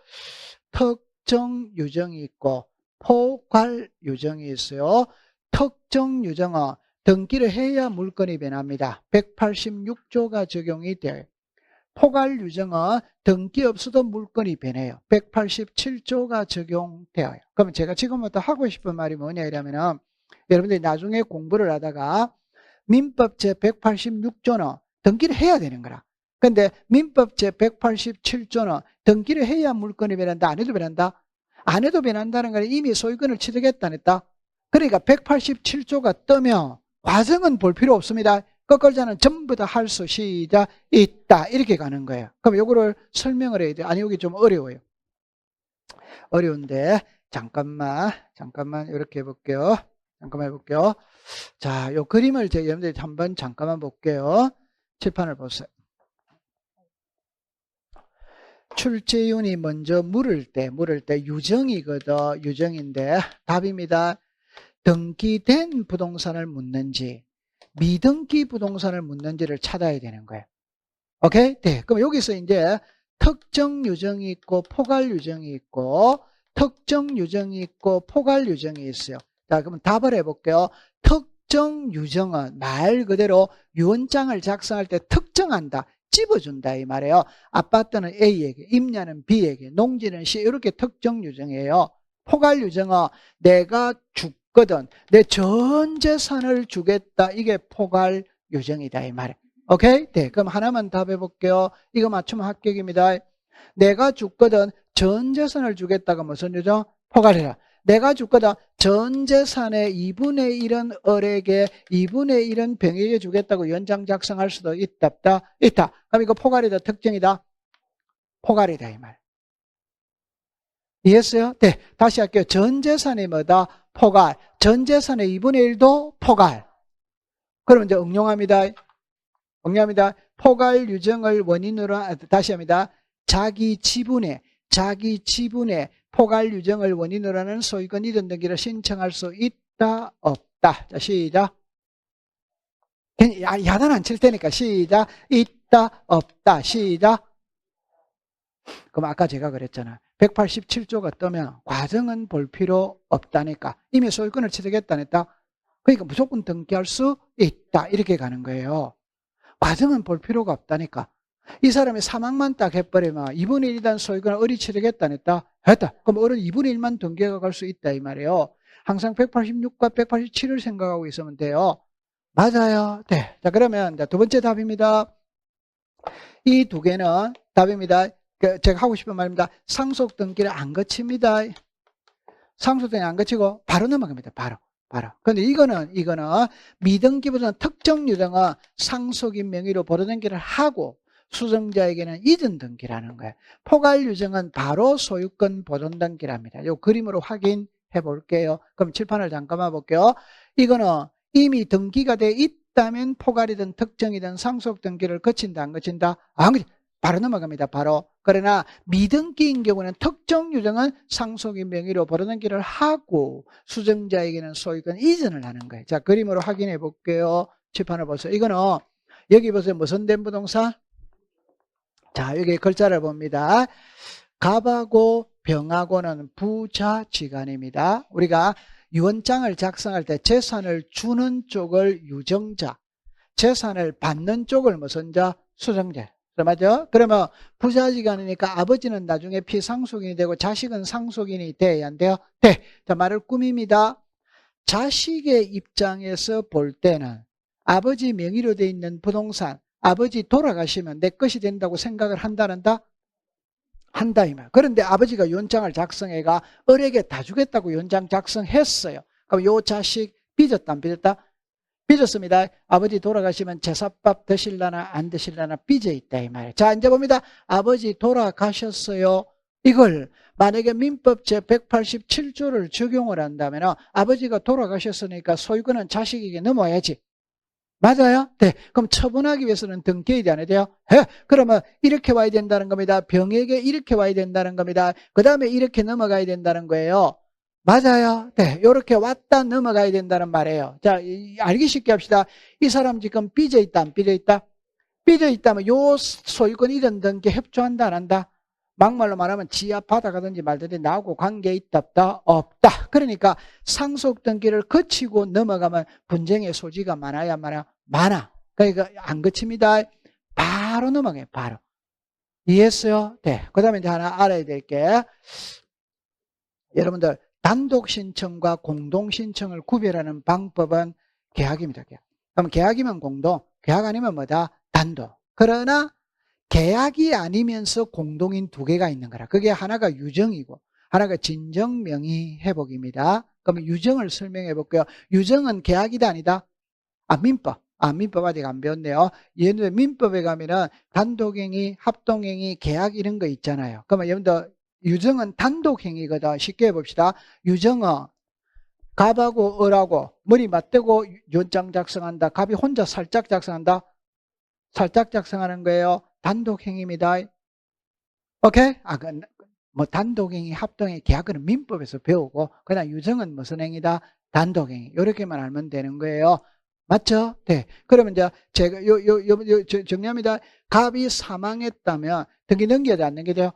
Speaker 1: 특정 유정이 있고 포괄 유정이 있어요. 특정 유정은 등기를 해야 물건이 변합니다. 186조가 적용이 돼요. 포괄 유정은 등기 없어도 물건이 변해요. 187조가 적용되어요. 그러면 제가 지금부터 하고 싶은 말이 뭐냐 이러면은 여러분들이 나중에 공부를 하다가 민법 제186조는 등기를 해야 되는 거라. 근데 민법 제187조는 등기를 해야 물건이 변한다, 안 해도 변한다? 안 해도 변한다는 건 이미 소유권을 취득했다, 안 했다? 그러니까 187조가 뜨면 과정은 볼 필요 없습니다. 거꾸로자는 전부 다 할 수 시작 있다 이렇게 가는 거예요. 그럼 요거를 설명을 해야 돼. 아니 여기 좀 어려워요. 어려운데 잠깐만 이렇게 해볼게요. 잠깐만 해볼게요. 자, 요 그림을 제가 여러분들이 한번 잠깐만 볼게요. 칠판을 보세요. 출제윤이 먼저 물을 때 유정이거든. 유정인데 답입니다. 등기된 부동산을 묻는지 미등기 부동산을 묻는지를 찾아야 되는 거예요. 오케이? 네. 그럼 여기서 이제 특정 유정이 있고 포괄 유정이 있고 특정 유정이 있고 포괄 유정이 있어요. 자, 그러면 답을 해볼게요. 특정 유정은 말 그대로 유언장을 작성할 때 특정한다. 집어준다 이 말이에요. 아파트는 A에게, 임야는 B에게, 농지는 C 이렇게 특정 유정이에요. 포괄 유정은 내가 죽거든 내 전 재산을 주겠다. 이게 포괄 유정이다 이 말이에요. 오케이? 네. 그럼 하나만 답해 볼게요. 이거 맞추면 합격입니다. 내가 죽거든 전 재산을 주겠다가 무슨 유정? 포괄이라. 내가 죽거든 전 재산의 2분의 1은 을에게 2분의 1은 병에게 주겠다고 연장 작성할 수도 있다, 없다? 있다. 그럼 이거 포괄이다, 특정이다? 포괄이다 이 말. 이해했어요? 네. 다시 할게요. 전 재산이 뭐다? 포괄. 전 재산의 2분의 1도 포괄. 그러면 이제 응용합니다. 응용합니다. 포괄 유정을 원인으로 다시 합니다. 자기 지분에 포괄 유정을 원인으로 하는 소유권 이전 등기를 신청할 수 있다, 없다. 자, 시작. 야단 안 칠 테니까 시작. 있다, 없다. 시작. 그럼 아까 제가 그랬잖아. 187조가 뜨면 과정은 볼 필요 없다니까. 이미 소유권을 취득했다니까. 그러니까 무조건 등기할 수 있다. 이렇게 가는 거예요. 과정은 볼 필요가 없다니까. 이 사람이 사망만 딱 해버리면 2분의 1이라는 소유권을 을이 취득했다니까. 했다. 그럼 을은 2분의 1만 등기가 갈 수 있다 이 말이에요. 항상 186과 187을 생각하고 있으면 돼요. 맞아요. 네. 자, 그러면 두 번째 답입니다. 이 두 개는 답입니다. 제가 하고 싶은 말입니다. 상속 등기를 안 거칩니다. 상속 등기 안 거치고 바로 넘어갑니다. 바로. 근데 이거는 미등기보다는 특정 유정은 상속인 명의로 보류등기를 하고 수정자에게는 이전 등기라는 거예요. 포괄 유정은 바로 소유권 보존 등기랍니다. 이 그림으로 확인해 볼게요. 그럼 칠판을 잠깐만 볼게요. 이거는 이미 등기가 돼 있다면 포괄이든 특정이든 상속 등기를 거친다, 안 거친다? 안 거친다. 바로 넘어갑니다. 바로. 그러나 미등기인 경우는 특정 유정은 상속인 명의로 보류등기를 하고 수정자에게는 소유권 이전을 하는 거예요. 자, 그림으로 확인해 볼게요. 칠판을 보세요. 이거는 여기 보세요. 무슨 된 부동산? 자, 여기 글자를 봅니다. 갑하고 병하고는 부자지간입니다. 우리가 유언장을 작성할 때 재산을 주는 쪽을 유정자, 재산을 받는 쪽을 무슨 자? 수정자. 맞죠? 그러면 부자지간이니까 아버지는 나중에 피상속인이 되고 자식은 상속인이 돼야 안 돼요? 돼. 자, 말을 꾸밉니다. 자식의 입장에서 볼 때는 아버지 명의로 돼 있는 부동산, 아버지 돌아가시면 내 것이 된다고 생각을 한다. 한다 이 말. 그런데 아버지가 유언장을 작성해가 을에게 다 주겠다고 유언장 작성했어요. 그럼 요 자식 빚었다 안 빚었다? 빚었습니다. 아버지 돌아가시면 제사밥 드실라나 안 드실라나 빚어 있다 이 말이에요. 자, 이제 봅니다. 아버지 돌아가셨어요. 이걸 만약에 민법 제187조를 적용을 한다면 아버지가 돌아가셨으니까 소유권은 자식에게 넘어야지. 맞아요? 네. 그럼 처분하기 위해서는 등기해야 돼야 돼요? 네. 그러면 이렇게 와야 된다는 겁니다. 병에게 이렇게 와야 된다는 겁니다. 그 다음에 이렇게 넘어가야 된다는 거예요. 맞아요. 네. 이렇게 왔다 넘어가야 된다는 말이에요. 자, 알기 쉽게 합시다. 이 사람 지금 삐져 있다, 안 삐져 있다? 삐져 있다면 요 소유권 이전 등기 협조한다, 안 한다? 막말로 말하면 지하 받아가든지 말든지 나하고 관계 있다, 없다? 없다. 그러니까 상속 등기를 거치고 넘어가면 분쟁의 소지가 많아야 많아. 그러니까 안 거칩니다. 바로 넘어가요, 바로. 이해했어요? 네. 그 다음에 이제 하나 알아야 될 게, 여러분들, 단독 신청과 공동 신청을 구별하는 방법은 계약입니다. 계약. 그럼 계약이면 공동, 계약 아니면 뭐다? 단독. 그러나 계약이 아니면서 공동인 두 개가 있는 거라. 그게 하나가 유정이고 하나가 진정명의 회복입니다. 그러면 유정을 설명해 볼게요. 유정은 계약이다 아니다? 민법. 민법 아직 안 배웠네요. 예를 민법에 가면은 단독행위, 합동행위, 계약 이런 거 있잖아요. 그러면 여러분들 유정은 단독행위거든. 쉽게 해봅시다. 유정은 갑하고 을하고 머리 맞대고 유언장 작성한다. 갑이 혼자 살짝 작성한다. 살짝 작성하는 거예요. 단독행위입니다. 오케이? 뭐 단독행위, 합동행위, 계약은 민법에서 배우고 그다음 유정은 무슨 행위다? 단독행위. 이렇게만 알면 되는 거예요. 맞죠? 네. 그러면 이제 제가 정리합니다. 갑이 사망했다면 등기 넘겨야 돼, 안 넘겨야 돼요?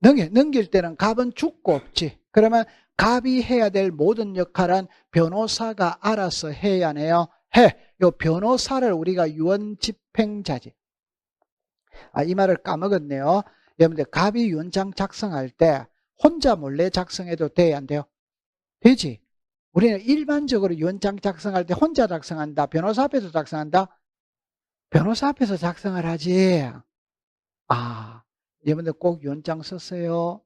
Speaker 1: 넘길 때는 갑은 죽고 없지. 그러면 갑이 해야 될 모든 역할은 변호사가 알아서 해야 하네요. 요 변호사를 우리가 유언집행자지. 이 말을 까먹었네요. 여러분들 갑이 유언장 작성할 때 혼자 몰래 작성해도 돼야 안 돼요? 되지. 우리는 일반적으로 유언장 작성할 때 혼자 작성한다. 변호사 앞에서 작성한다. 변호사 앞에서 작성을 하지. 여러분들 꼭 유언장 썼어요.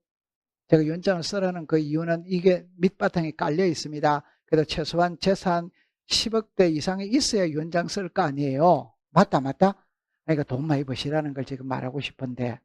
Speaker 1: 제가 유언장을 쓰라는 그 이유는 이게 밑바탕에 깔려 있습니다. 그래도 최소한 재산 10억대 이상이 있어야 유언장 쓸 거 아니에요. 맞다. 그러니까 돈 많이 버시라는 걸 지금 말하고 싶은데.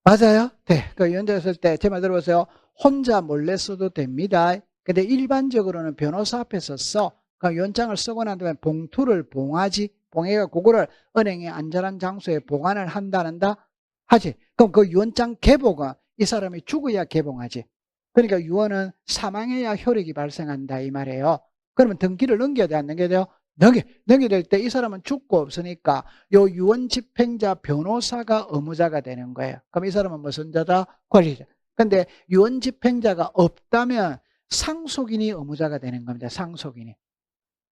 Speaker 1: 맞아요? 네. 그 유언장 쓸 때 제 말 들어보세요. 혼자 몰래 써도 됩니다. 근데 일반적으로는 변호사 앞에서 써. 그 유언장을 쓰고 난 다음에 봉투를 봉하지. 봉해가 그거를 은행의 안전한 장소에 보관을 한다는다? 하지. 그럼 그 유언장 개봉은 이 사람이 죽어야 개봉하지. 그러니까 유언은 사망해야 효력이 발생한다 이 말이에요. 그러면 등기를 넘겨야 돼, 안 넘겨야 돼요? 넘겨야 될 때 이 사람은 죽고 없으니까 요 유언 집행자 변호사가 의무자가 되는 거예요. 그럼 이 사람은 무슨 자다? 권리자. 근데 유언 집행자가 없다면 상속인이 의무자가 되는 겁니다. 상속인이.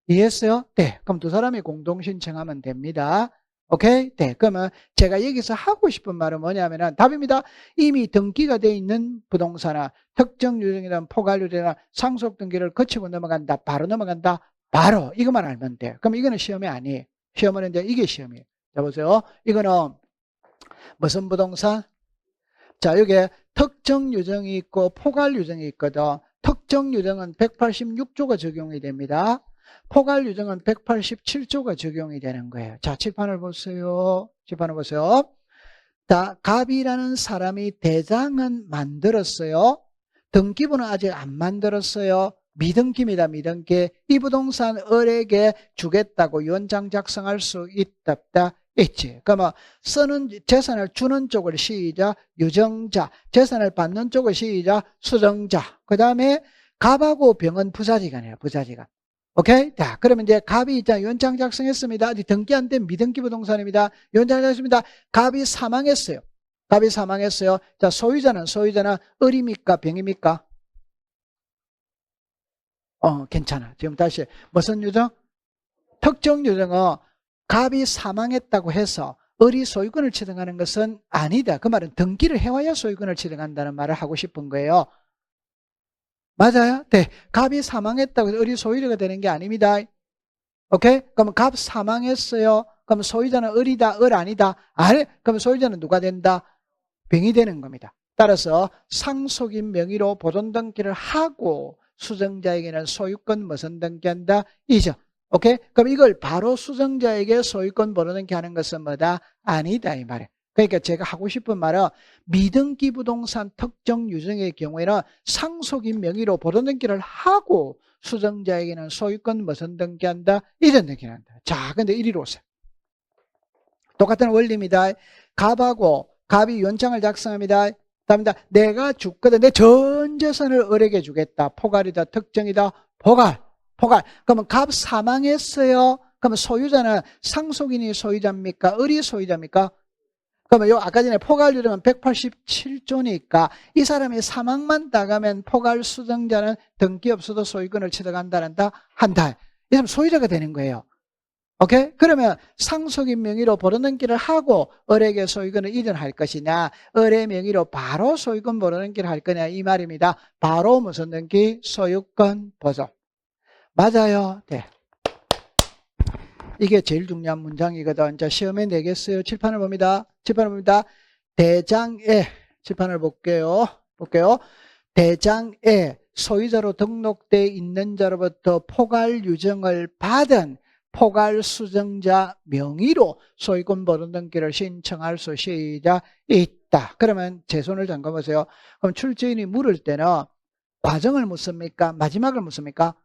Speaker 1: 이해했어요? 네. 그럼 두 사람이 공동 신청하면 됩니다. 오케이? 네. 그러면 제가 여기서 하고 싶은 말은 뭐냐면은 답입니다. 이미 등기가 되어 있는 부동산은 특정 유정이나 포괄유정이나 상속 등기를 거치고 넘어간다. 바로 넘어간다. 바로 이것만 알면 돼요. 그럼 이거는 시험이 아니에요. 시험은 이제 이게 시험이에요. 자 보세요. 이거는 무슨 부동산? 자, 여기에 특정 유정이 있고 포괄 유정이 있거든. 특정 유정은 186조가 적용이 됩니다. 포괄 유정은 187조가 적용이 되는 거예요. 자, 칠판을 보세요. 칠판을 보세요. 자, 갑이라는 사람이 대장은 만들었어요. 등기부는 아직 안 만들었어요. 미등기입니다. 미등기. 이 부동산 을에게 주겠다고 유언장 작성할 수 있다 없다? 있지. 그러면 쓰는 재산을 주는 쪽을 시작 유정자, 재산을 받는 쪽을 시작 수정자. 그 다음에 갑하고 병은 부자지간이에요. 부자지간. 오케이? 자, 그러면 이제 갑이 있잖아요. 유언장 작성했습니다. 아직 등기 안 된 미등기 부동산입니다. 유언장 작성했습니다. 갑이 사망했어요. 갑이 사망했어요. 자, 소유자는 을입니까? 병입니까? 괜찮아. 지금 다시 무슨 유정? 특정 유정은 갑이 사망했다고 해서 을이 소유권을 취득하는 것은 아니다. 그 말은 등기를 해와야 소유권을 취득한다는 말을 하고 싶은 거예요. 맞아요? 네. 갑이 사망했다고 해서 을이 소유자가 되는 게 아닙니다. 오케이? 그러면 갑 사망했어요. 그럼 소유자는 을이다, 을 아니다? 아니, 그럼 소유자는 누가 된다? 병이 되는 겁니다. 따라서 상속인 명의로 보존 등기를 하고 수정자에게는 소유권 무슨 등기한다? 이죠. 오케이? 그럼 이걸 바로 수정자에게 소유권 보존 등기하는 것은 뭐다? 아니다 이 말이에요. 그러니까 제가 하고 싶은 말은 미등기 부동산 특정 유증의 경우에는 상속인 명의로 보존 등기를 하고 수정자에게는 소유권 무슨 등기한다? 이전 등기를 한다. 자, 근데 이리로 오세요. 똑같은 원리입니다. 갑이 유언장을 작성합니다. 답니다. 내가 죽거든. 내 전 재산을 을에게 주겠다. 포괄이다. 특정이다. 포괄. 그러면 갑 사망했어요. 그러면 소유자는 상속인이 소유자입니까? 을이 소유자입니까? 그러면 요 아까 전에 포괄 유증은 187조니까 이 사람이 사망만 당하면 포괄 수정자는 등기 없어도 소유권을 취득한다. 한다. 이 사람 소유자가 되는 거예요. 오케이? 그러면 상속인 명의로 보존 등기를 하고 을에게 소유권을 이전할 것이냐, 을의 명의로 바로 소유권 보존 등기를 할 거냐 이 말입니다. 바로 무슨 등기? 소유권 보존. 맞아요. 네. 이게 제일 중요한 문장이거든. 자, 시험에 내겠어요. 칠판을 봅니다. 대장에, 칠판을 볼게요. 대장에 소유자로 등록되어 있는 자로부터 포괄 유증을 받은 포괄 수정자 명의로 소유권 보존 등기를 신청할 수 있다. 그러면 제 손을 잠궈 보세요. 그럼 출제인이 물을 때는 과정을 묻습니까? 마지막을 묻습니까?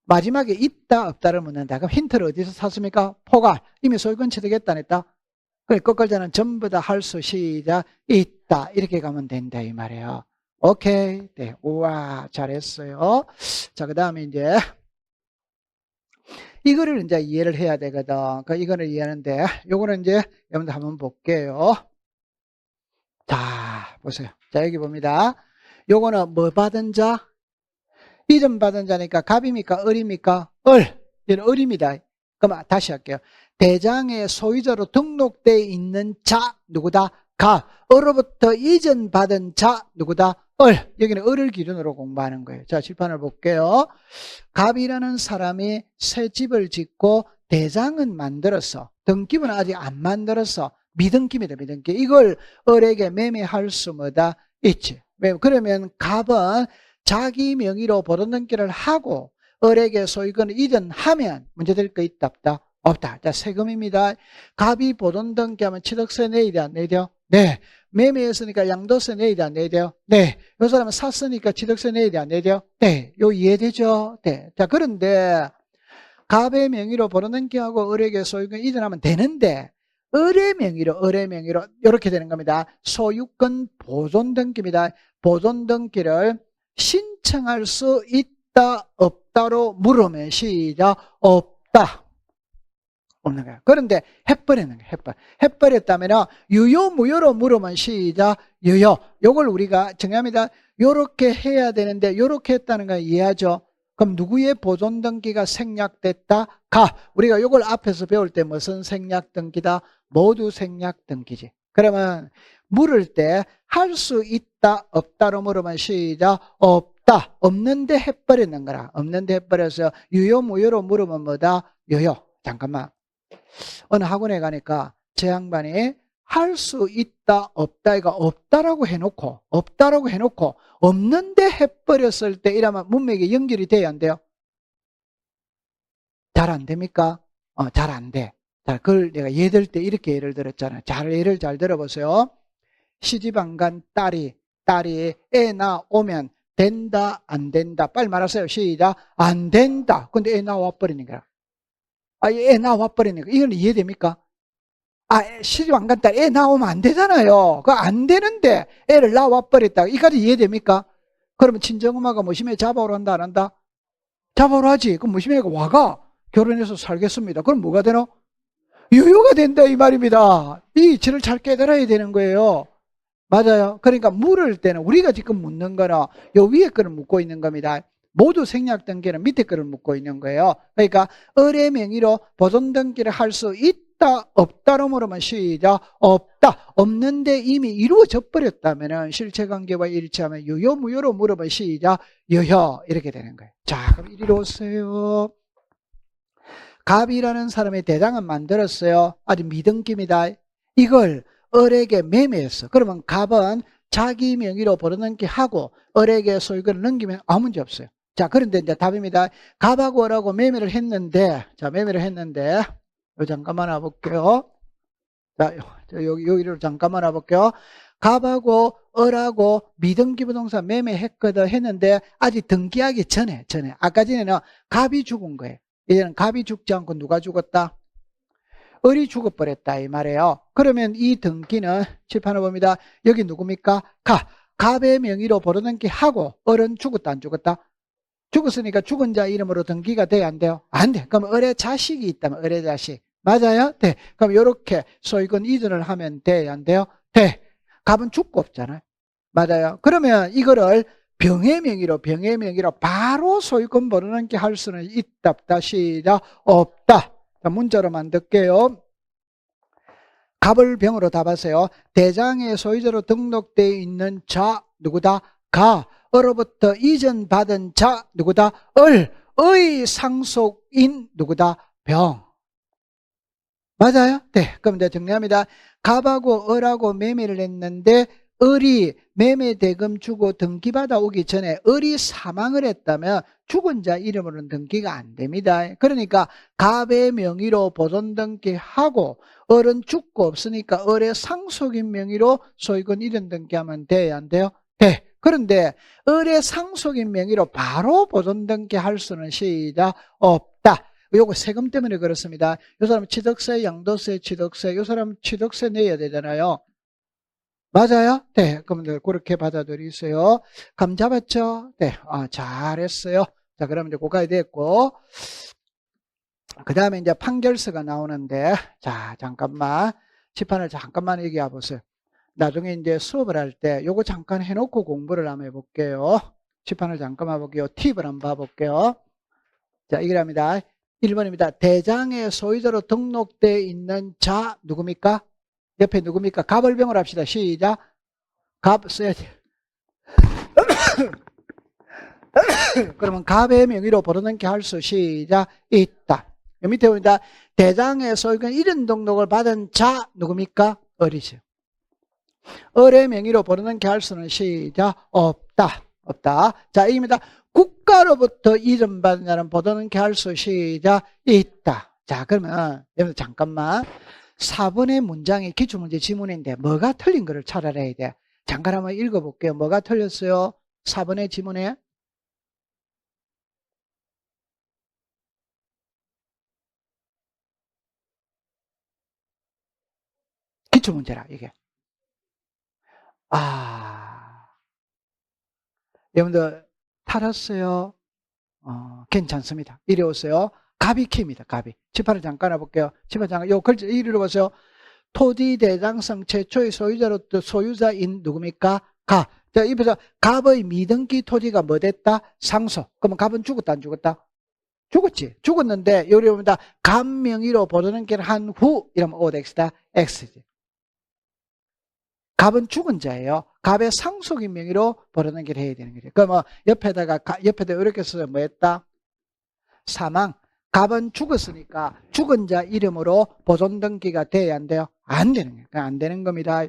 Speaker 1: 마지막에 있다 없다를 묻는다. 그럼 힌트를 어디서 찾습니까? 포괄. 이미 소유권 취득했다 안 했다? 그래 끝글자는 전부 다 할 수 있다. 이렇게 가면 된다 이 말이에요. 오케이. 네. 우와 잘했어요. 자, 그 다음에 이제 이거를 이제 이해를 해야 되거든. 그러니까 이거를 이해하는데, 요거는 이제 여러분들 한번 볼게요. 자, 보세요. 자, 여기 봅니다. 요거는 뭐 받은 자? 이전 받은 자니까 갑입니까? 을입니까? 얘는 을입니다. 그럼 다시 할게요. 대장의 소유자로 등록되어 있는 자, 누구다? 갑. 을로부터 이전 받은 자, 누구다? 여기는 을을 기준으로 공부하는 거예요. 자, 칠판을 볼게요. 갑이라는 사람이 새 집을 짓고 대장은 만들었어. 등기부는 아직 안 만들었어. 미등기입니다. 미등기. 이걸 을에게 매매할 수 뭐다? 있지. 그러면 갑은 자기 명의로 보존 등기를 하고 을에게 소유권을 이전하면 문제될 거 있다 없다? 없다. 자, 세금입니다. 갑이 보존 등기하면 취득세 내야 돼, 안 내야 돼요? 네. 매매했으니까 양도세 내야 돼, 안 내야 돼요? 네. 요 사람은 샀으니까 취득세 내야 돼, 안 내야 돼요? 네. 요 이해되죠? 네. 자, 그런데 갑의 명의로 보존 등기하고 을에게 소유권 이전하면 되는데 을의 명의로 이렇게 되는 겁니다. 소유권 보존 등기입니다. 보존 등기를 신청할 수 있다 없다로 물으면 시작. 없다. 없는 거야. 그런데 해버리는 거야. 해버렸다면 유효 무효로 물으면 시작. 유효. 요걸 우리가 정합니다. 요렇게 해야 되는데 요렇게 했다는 거 이해하죠? 그럼 누구의 보존 등기가 생략됐다? 우리가 요걸 앞에서 배울 때 무슨 생략 등기다? 모두 생략 등기지. 그러면 물을 때 할 수 있다 없다로 물으면 시작. 없다. 없는데 해버리는 거라. 없는데 해버려서 유효 무효로 물으면 뭐다? 유효. 잠깐만. 어느 학원에 가니까 제 양반이 할 수 있다 없다가 없다라고 해놓고 없는데 해버렸을 때 이러면 문맥이 연결이 돼야 안 돼요? 잘 안 됩니까? 잘 안 돼. 자, 그걸 내가 예들 때 이렇게 예를 들었잖아요. 예를 잘 들어보세요. 시집 안 간 딸이 애 낳으면 된다 안 된다? 빨리 말하세요. 시작. 안 된다. 근데 애 낳아 버리는 거야. 애 낳아 버리는 거. 이건 이해됩니까? 시집 안 간 딸 애 낳으면 안 되잖아요. 그거 안 되는데 애를 낳아 버렸다. 이까지 이해됩니까? 그러면 친정엄마가 무심해 잡아오러 한다 안 한다? 잡아오러 하지. 그럼 무심해가 와가 결혼해서 살겠습니다. 그럼 뭐가 되노? 유효가 된다 이 말입니다. 이 이치를 잘 깨달아야 되는 거예요. 맞아요. 그러니까 물을 때는 우리가 지금 묻는 거는 요 위에 거를 묻고 있는 겁니다. 모두 생략 등기는 밑에 거를 묻고 있는 거예요. 그러니까 을의 명의로 보존 등기를 할 수 있다 없다로 물으면 시작. 없다. 없는데 이미 이루어져 버렸다면 실체관계와 일치하면 유효 무효로 물으면 시작. 유효. 이렇게 되는 거예요. 자, 그럼 이리로 오세요. 갑이라는 사람의 대장은 만들었어요. 아주 미등기입니다. 이걸 을에게 매매했어. 그러면 갑은 자기 명의로 벌어넘기 하고 을에게 소유권을 넘기면 아무 문제 없어요. 자, 그런데 이제 답입니다. 갑하고 을하고 매매를 했는데, 자, 매매를 했는데, 잠깐만 와볼게요. 자, 여기로 잠깐만 와볼게요. 갑하고 을하고 미등기 부동산 매매했거든 했는데 아직 등기하기 전에 아까 전에는 갑이 죽은 거예요. 이제는 갑이 죽지 않고 누가 죽었다? 을이 죽어버렸다 이 말이에요. 그러면 이 등기는 칠판을 봅니다. 여기 누굽니까? 갑의 명의로 벌어넘기 하고 을은 죽었다 안 죽었다? 죽었으니까 죽은 자 이름으로 등기가 돼야 안 돼요? 안 돼. 그럼 을의 자식이 있다면 을의 자식. 맞아요? 네. 그럼 이렇게 소유권 이전을 하면 돼야 안 돼요? 돼. 갑은 죽고 없잖아요. 맞아요. 그러면 이거를 병의 명의로 바로 소유권 벌어넘기 할 수는 있다 없다? 시작. 없다. 자, 문자로 만들게요. 갑을 병으로 답하세요. 대장의 소유자로 등록되어 있는 자 누구다? 가. 을로부터 이전받은 자 누구다? 을의 상속인 누구다? 병. 맞아요? 네. 그럼 이제 정리합니다. 갑하고 을하고 매매를 했는데 을이 매매 대금 주고 등기받아 오기 전에 을이 사망을 했다면 죽은 자 이름으로는 등기가 안 됩니다. 그러니까 갑의 명의로 보존 등기하고 을은 죽고 없으니까 을의 상속인 명의로 소유권 이전 등기하면 돼야 안 돼요? 돼. 그런데 을의 상속인 명의로 바로 보존 등기할 수는 시작 없다. 요거 세금 때문에 그렇습니다. 요 사람 취득세, 양도세, 취득세, 요 사람 취득세 내야 되잖아요. 맞아요? 네. 그러면 그렇게 받아들이세요. 감 잡았죠? 네. 잘했어요. 자, 그러면 이제 고까지 됐고. 그 다음에 이제 판결서가 나오는데, 자, 잠깐만. 칠판을 잠깐만 얘기해 보세요. 나중에 이제 수업을 할 때 요거 잠깐 해놓고 공부를 한번 해볼게요. 칠판을 잠깐만 볼게요. 팁을 한번 봐볼게요. 자, 이거랍니다. 1번입니다. 대장의 소유자로 등록되어 있는 자 누굽니까? 옆에 누굽니까? 갑을 병을 합시다. 시작. 갑 써야지. 그러면 갑의 명의로 벌어넘게 할 수 시작 있다. 밑에 봅니다. 대장의 소유권 이전 등록을 받은 자 누굽니까? 을이죠. 을의 명의로 벌어넘게 할 수는 시작 없다. 자, 이겁니다. 국가로부터 이전받은 자는 벌어넘게 할 수 시작 있다. 자, 그러면 여기서 잠깐만 4번의 문장이 기출문제 지문인데 뭐가 틀린 거를 찾아내야 돼. 잠깐 한번 읽어볼게요. 뭐가 틀렸어요? 4번의 지문에 기출문제라 이게. 여러분들 탈았어요? 괜찮습니다. 이리 오세요. 갑이 키입니다. 갑이. 칠판을 잠깐 해볼게요. 칠판 잠깐. 요 글자 이리로 보세요. 토지 대장성 최초의 소유자로 소유자인 누굽니까? 가. 자, 입에서 갑의 미등기 토지가 뭐 됐다? 상속. 그러면 갑은 죽었다 안 죽었다? 죽었지. 죽었는데 여기 보면 갑 명의로 보존등기를 한 후 이러면 OX다. X지. 갑은 죽은 자예요. 갑의 상속인 명의로 보존등기를 해야 되는 거죠. 그럼 옆에다 이렇게 써서 뭐 했다? 사망. 갑은 죽었으니까 죽은 자 이름으로 보존 등기가 돼야 안 돼요? 안 되는 거예요. 안 되는 겁니다.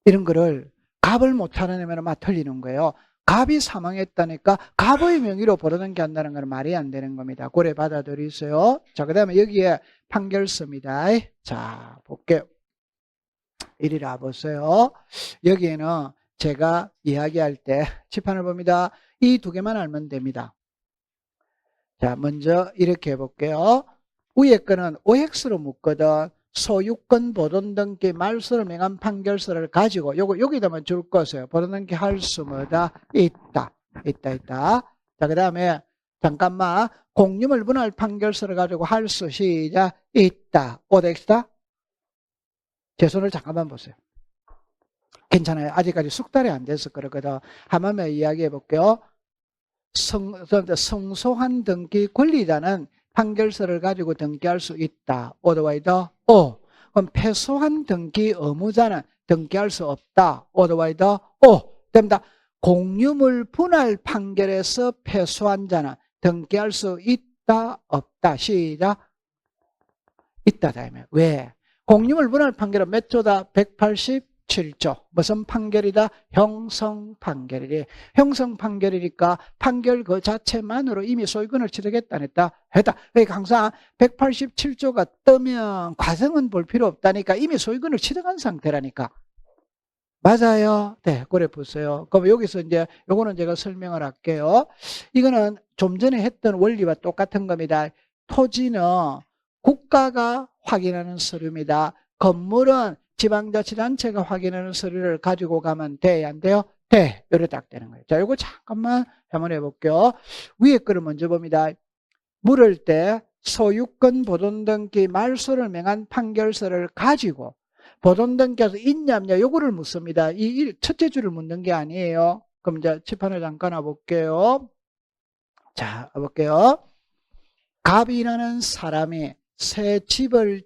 Speaker 1: 이런 거를 갑을 못 찾아내면 막 틀리는 거예요. 갑이 사망했다니까 갑의 명의로 보존 등기한다는 건 말이 안 되는 겁니다. 고려 받아들이세요. 자, 그 다음에 여기에 판결서입니다. 자, 볼게요. 이리라 보세요. 여기에는 제가 이야기할 때 칠판을 봅니다. 이 두 개만 알면 됩니다. 자, 먼저 이렇게 해볼게요. 위에 거는 OX로 묻거든. 소유권 보존등기 말소를 명한 판결서를 가지고 여기다만 줄 것이에요. 보존등기 할 수 뭐다? 있다. 자, 그 다음에 잠깐만 공유물 분할 판결서를 가지고 할 수 시작 있다. OX다? 제 손을 잠깐만 보세요. 괜찮아요. 아직까지 숙달이 안 돼서 그러거든. 한번 이야기해 볼게요. 성소한 등기 권리자는 판결서를 가지고 등기할 수 있다. 오더와이더 O. 그럼 패소한 등기 의무자는 등기할 수 없다. 오더와이더 O. 됩니다. 공유물 분할 판결에서 패소한 자는 등기할 수 있다, 없다. 시작. 있다다. 왜? 공유물 분할 판결은 몇 조다? 187조. 무슨 판결이다? 형성 판결이래. 형성 판결이니까 판결 그 자체만으로 이미 소유권을 취득했다, 안 했다? 했다. 그러니까 항상 187조가 뜨면 과정은 볼 필요 없다니까 이미 소유권을 취득한 상태라니까. 맞아요. 네, 그래 보세요. 그럼 여기서 이제 요거는 제가 설명을 할게요. 이거는 좀 전에 했던 원리와 똑같은 겁니다. 토지는 국가가 확인하는 서류입니다. 건물은 지방자치단체가 확인하는 서류를 가지고 가면 돼, 안 돼요? 돼. 요래 딱 되는 거예요. 자, 요거 잠깐만 한번 해볼게요. 위에 거를 먼저 봅니다. 물을 때 소유권 보존등기 말소를 명한 판결서를 가지고 보존등기에서 있냐 없냐 요거를 묻습니다. 이 첫째 줄을 묻는 게 아니에요. 그럼 이제 칠판을 잠깐 와볼게요. 자, 와볼게요. 갑이라는 사람이 새 집을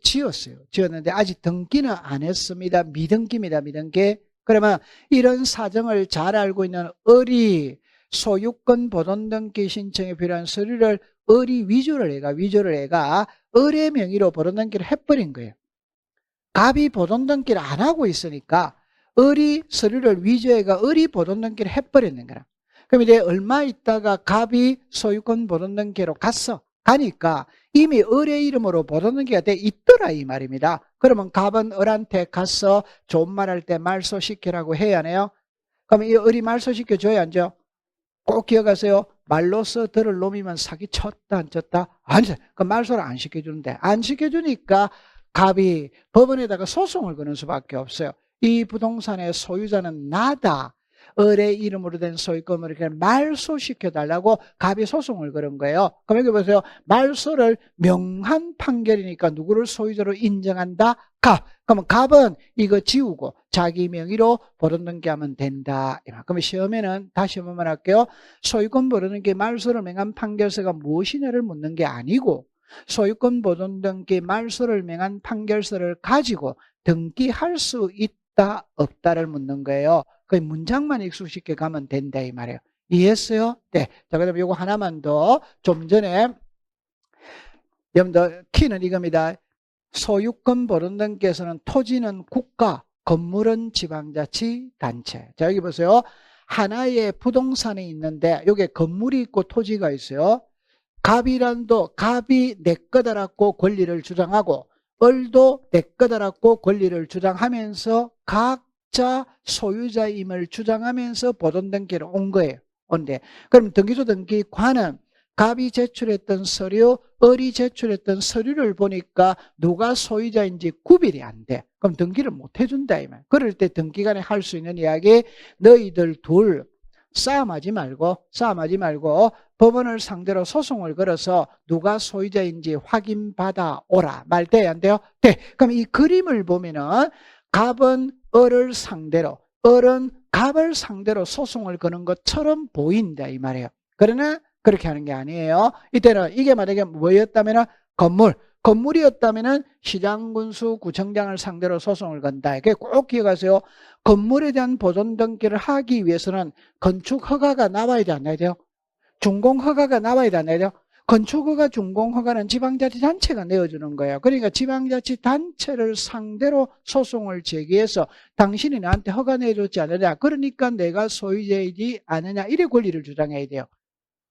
Speaker 1: 지었는데 아직 등기는 안 했습니다. 미등기입니다. 미등기. 그러면 이런 사정을 잘 알고 있는 을이 소유권 보존등기 신청에 필요한 서류를 을이 위조를 해가 을의 명의로 보존등기를 해버린 거예요. 갑이 보존등기를 안 하고 있으니까 을이 서류를 위조해가 을이 보존등기를 해버리는 거야. 그럼 이제 얼마 있다가 갑이 소유권 보존등기로 가니까 이미 을의 이름으로 보존등기가 돼 있더라 이 말입니다. 그러면 갑은 을한테 가서 좋은 말 할 때 말소시키라고 해야 하네요. 그럼 이 을이 말소시켜줘야 안 줘? 꼭 기억하세요. 말로써 들을 놈이면 사기 쳤다 안 쳤다? 아니죠. 그 말소를 안 시켜주는데 안 시켜주니까 갑이 법원에다가 소송을 거는 수밖에 없어요. 이 부동산의 소유자는 나다. 을의 이름으로 된 소유권을 이렇게 말소시켜달라고 갑이 소송을 걸은 거예요. 그럼 여기 보세요. 말소를 명한 판결이니까 누구를 소유자로 인정한다? 갑. 그러면 갑은 이거 지우고 자기 명의로 보존등기하면 된다. 그러면 시험에는 다시 한번 할게요. 소유권 보존등기 말소를 명한 판결서가 무엇이냐를 묻는 게 아니고 소유권 보존등기 말소를 명한 판결서를 가지고 등기할 수 있다 없다를 묻는 거예요. 그 문장만 익숙시켜 가면 된다 이 말이에요. 이해했어요? 네. 자, 그다음에 요거 하나만 더. 좀 전에 여러분들 키는 이겁니다. 소유권 보존등기에서는 토지는 국가, 건물은 지방자치단체. 자, 여기 보세요. 하나의 부동산이 있는데 여기에 건물이 있고 토지가 있어요. 갑이란도 갑이 내 거다라고 권리를 주장하고 을도 내 거다라고 권리를 주장하면서 각자 소유자임을 주장하면서 보존등기를 온 거예요. 온데 그럼 등기소 등기관은 갑이 제출했던 서류, 을이 제출했던 서류를 보니까 누가 소유자인지 구별이 안 돼. 그럼 등기를 못 해준다 이 말. 그럴 때 등기관에 할 수 있는 이야기 너희들 둘 싸움하지 말고 법원을 상대로 소송을 걸어서 누가 소유자인지 확인받아 오라. 말 돼야 안 돼요? 돼. 그럼 이 그림을 보면은 갑은 을을 상대로, 을은 갑을 상대로 소송을 거는 것처럼 보인다 이 말이에요. 그러나 그렇게 하는 게 아니에요. 이때는 이게 만약에 뭐였다면은 건물이었다면은 시장군수 구청장을 상대로 소송을 건다. 이게 꼭 기억하세요. 건물에 대한 보존 등기를 하기 위해서는 건축 허가가 나와야 돼, 안 나와야 돼요? 준공 허가가 나와야 돼, 안 나와야 돼요? 건축 허가, 준공 허가는 지방자치단체가 내어주는 거예요. 그러니까 지방자치단체를 상대로 소송을 제기해서 당신이 나한테 허가 내줬지 않느냐, 그러니까 내가 소유자이지 않느냐, 이래 권리를 주장해야 돼요.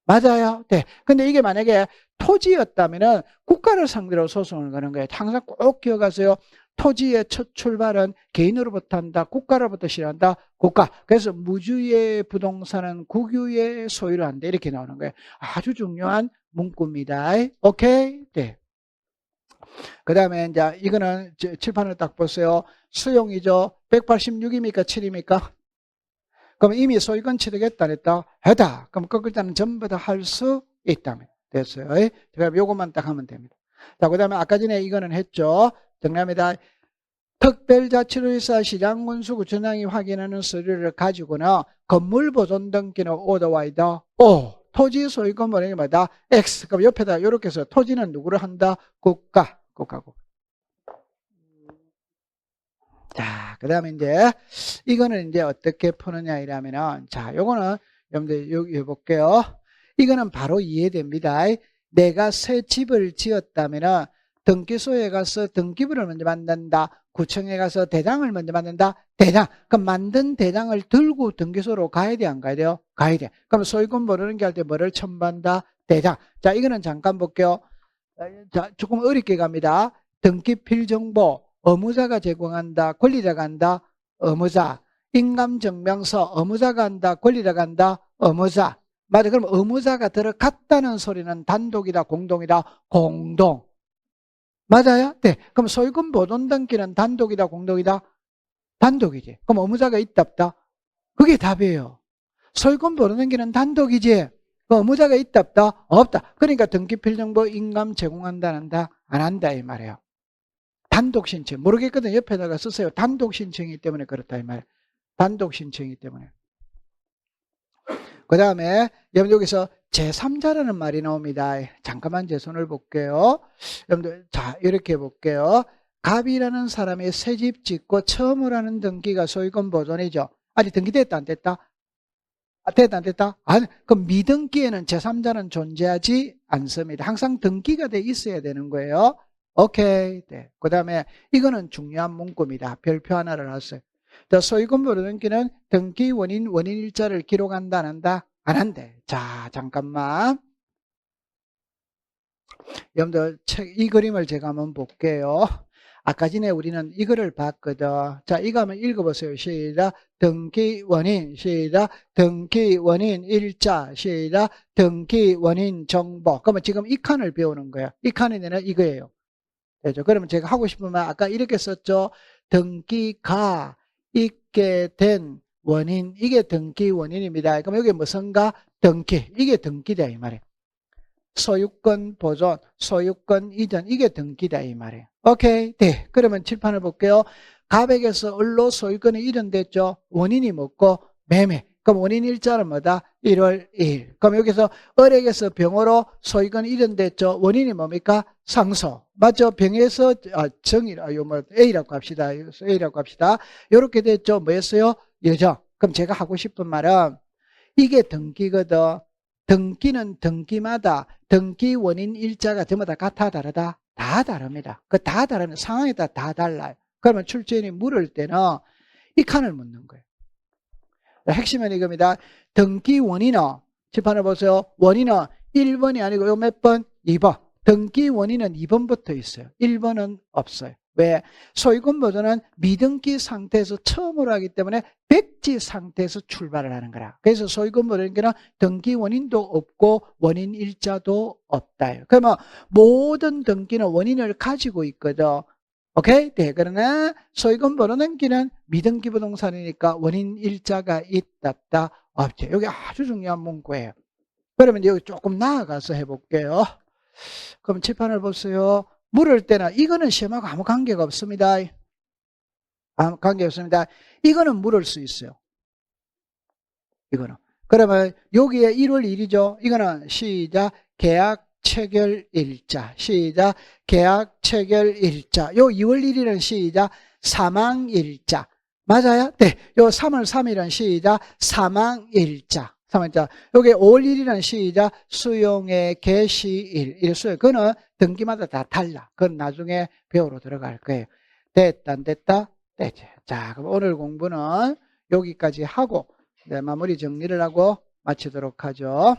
Speaker 1: 맞아요. 네. 근데 이게 만약에 토지였다면은 국가를 상대로 소송을 거는 거예요. 항상 꼭 기억하세요. 토지의 첫 출발은 개인으로부터 한다. 국가로부터 시작한다. 국가. 그래서 무주의 부동산은 국유의 소유를 한다. 이렇게 나오는 거예요. 아주 중요한 문구입니다. 오케이? 네. 그 다음에 이제 이거는 칠판을 딱 보세요. 수용이죠. 186입니까? 7입니까? 그럼 이미 소유권 취득했다 했다? 했다. 그럼 그 글자는 전부 다 할 수 있다면 됐어요. 그럼 요것만 딱 하면 됩니다. 자, 그 다음에 아까 전에 이거는 했죠. 정답입니다. 특별자치로서 시장군수구청장이 확인하는 서류를 가지고는 건물보존 등기는 오더와이더 O. 토지 소유권 뭐냐마다 X. 그럼 옆에다 이렇게 해서 토지는 누구를 한다? 국가. 자, 그 다음에 이제, 이거는 이제 어떻게 푸느냐 이러면은, 자, 요거는 여러분들 여기 해볼게요. 이거는 바로 이해됩니다. 내가 새 집을 지었다면은 등기소에 가서 등기부를 먼저 만든다. 구청에 가서 대장을 먼저 만든다. 대장. 그럼 만든 대장을 들고 등기소로 가야 돼, 안 가야 돼요? 가야 돼. 그럼 소유권 모르는 게 할 때 뭐를 첨부한다? 대장. 자, 이거는 잠깐 볼게요. 자, 조금 어렵게 갑니다. 등기필정보, 의무자가 제공한다. 권리자가 한다. 의무자. 인감증명서, 의무자가 한다. 권리자가 한다. 의무자. 맞아. 그럼 의무자가 들어갔다는 소리는 단독이다, 공동이다? 공동. 맞아요? 네. 그럼 소유권 보존 등기는 단독이다, 공동이다? 단독이지. 그럼 의무자가 있다, 없다? 그게 답이에요. 소유권 보존 등기는 단독이지. 그 의무자가 있다, 없다? 없다. 그러니까 등기필정보 인감 제공한다, 안 한다? 안 한다, 이 말이에요. 단독 신청. 모르겠거든. 옆에다가 쓰세요. 단독 신청이기 때문에 그렇다, 이 말이에요. 단독 신청이기 때문에. 그 다음에 여러분들 여기서 제3자라는 말이 나옵니다. 잠깐만 제 손을 볼게요. 여러분들 자 이렇게 볼게요. 갑이라는 사람이 새 집 짓고 처음으로 하는 등기가 소유권 보존이죠. 아직 등기됐다 안 됐다? 아, 됐다 안 됐다? 아니, 그럼 미등기에는 제3자는 존재하지 않습니다. 항상 등기가 돼 있어야 되는 거예요. 오케이. 네. 그 다음에 이거는 중요한 문구입니다. 별표 하나를 놨어요. 소유권 보존 등기는 등기 원인 일자를 기록한다 안 한다? 안 한대. 자, 잠깐만. 여러분들 이 그림을 제가 한번 볼게요. 아까 전에 우리는 이거를 봤거든. 자, 이거 한번 읽어보세요. 시작. 등기 원인. 시작. 등기 원인 일자. 시작. 등기 원인 정보. 그러면 지금 이 칸을 배우는 거예요. 이 칸에는 이거예요. 되죠? 그러면 제가 하고 싶으면 아까 이렇게 썼죠. 등기가 있게 된 원인. 이게 등기 원인입니다. 그럼 여기 무슨가? 등기. 이게 등기다 이 말이에요. 소유권 보존, 소유권 이전, 이게 등기다 이 말이에요. 오케이. 네. 그러면 칠판을 볼게요. 갑에게서 을로 소유권이 이전됐죠. 원인이 뭐고? 매매. 그럼 원인 일자는 뭐다? 1월 2일. 그럼 여기서 을에게서 병으로 소유권이 이전됐죠. 원인이 뭡니까? 상소. 맞죠? 병에서 A라고 합시다. A라고 합시다. 이렇게 됐죠. 뭐였어요? 여정. 그럼 제가 하고 싶은 말은 이게 등기거든. 등기는 등기마다 등기 원인 일자가 전부 다 같아 다르다? 다 다릅니다. 그 다 다르면 상황에 따라 다 달라요. 그러면 출제인이 물을 때는 이 칸을 묻는 거예요. 핵심은 이겁니다. 등기 원인은 칠판을 보세요. 원인은 1번이 아니고 요 몇 번? 2번. 등기 원인은 2번부터 있어요. 1번은 없어요. 왜? 소유권 보존은 미등기 상태에서 처음으로 하기 때문에 백지 상태에서 출발을 하는 거라. 그래서 소유권 보존은 등기 원인도 없고 원인 일자도 없다. 그러면 모든 등기는 원인을 가지고 있거든. 오케이? 네. 그러나 소유권 보존 등기는 미등기 부동산이니까 원인 일자가 있다, 없다, 없죠. 여기 아주 중요한 문구예요. 그러면 여기 조금 나아가서 해볼게요. 그럼 칠판을 보세요. 물을 때는 이거는 시험하고 아무 관계가 없습니다. 아무 관계 없습니다. 이거는 물을 수 있어요. 이거는. 그러면 여기에 1월 1일이죠. 이거는 시작 계약 체결 일자. 시작 계약 체결 일자. 요 2월 1일은 시작 사망 일자. 맞아요? 네. 요 3월 3일은 시작 사망 일자. 여기 5월 1일은 시작 수용의 개시일. 이랬어요. 그거는 등기마다 다 달라. 그건 나중에 배우러 들어갈 거예요. 됐다, 안 됐다? 됐지. 자, 그럼 오늘 공부는 여기까지 하고, 네, 마무리 정리를 하고 마치도록 하죠.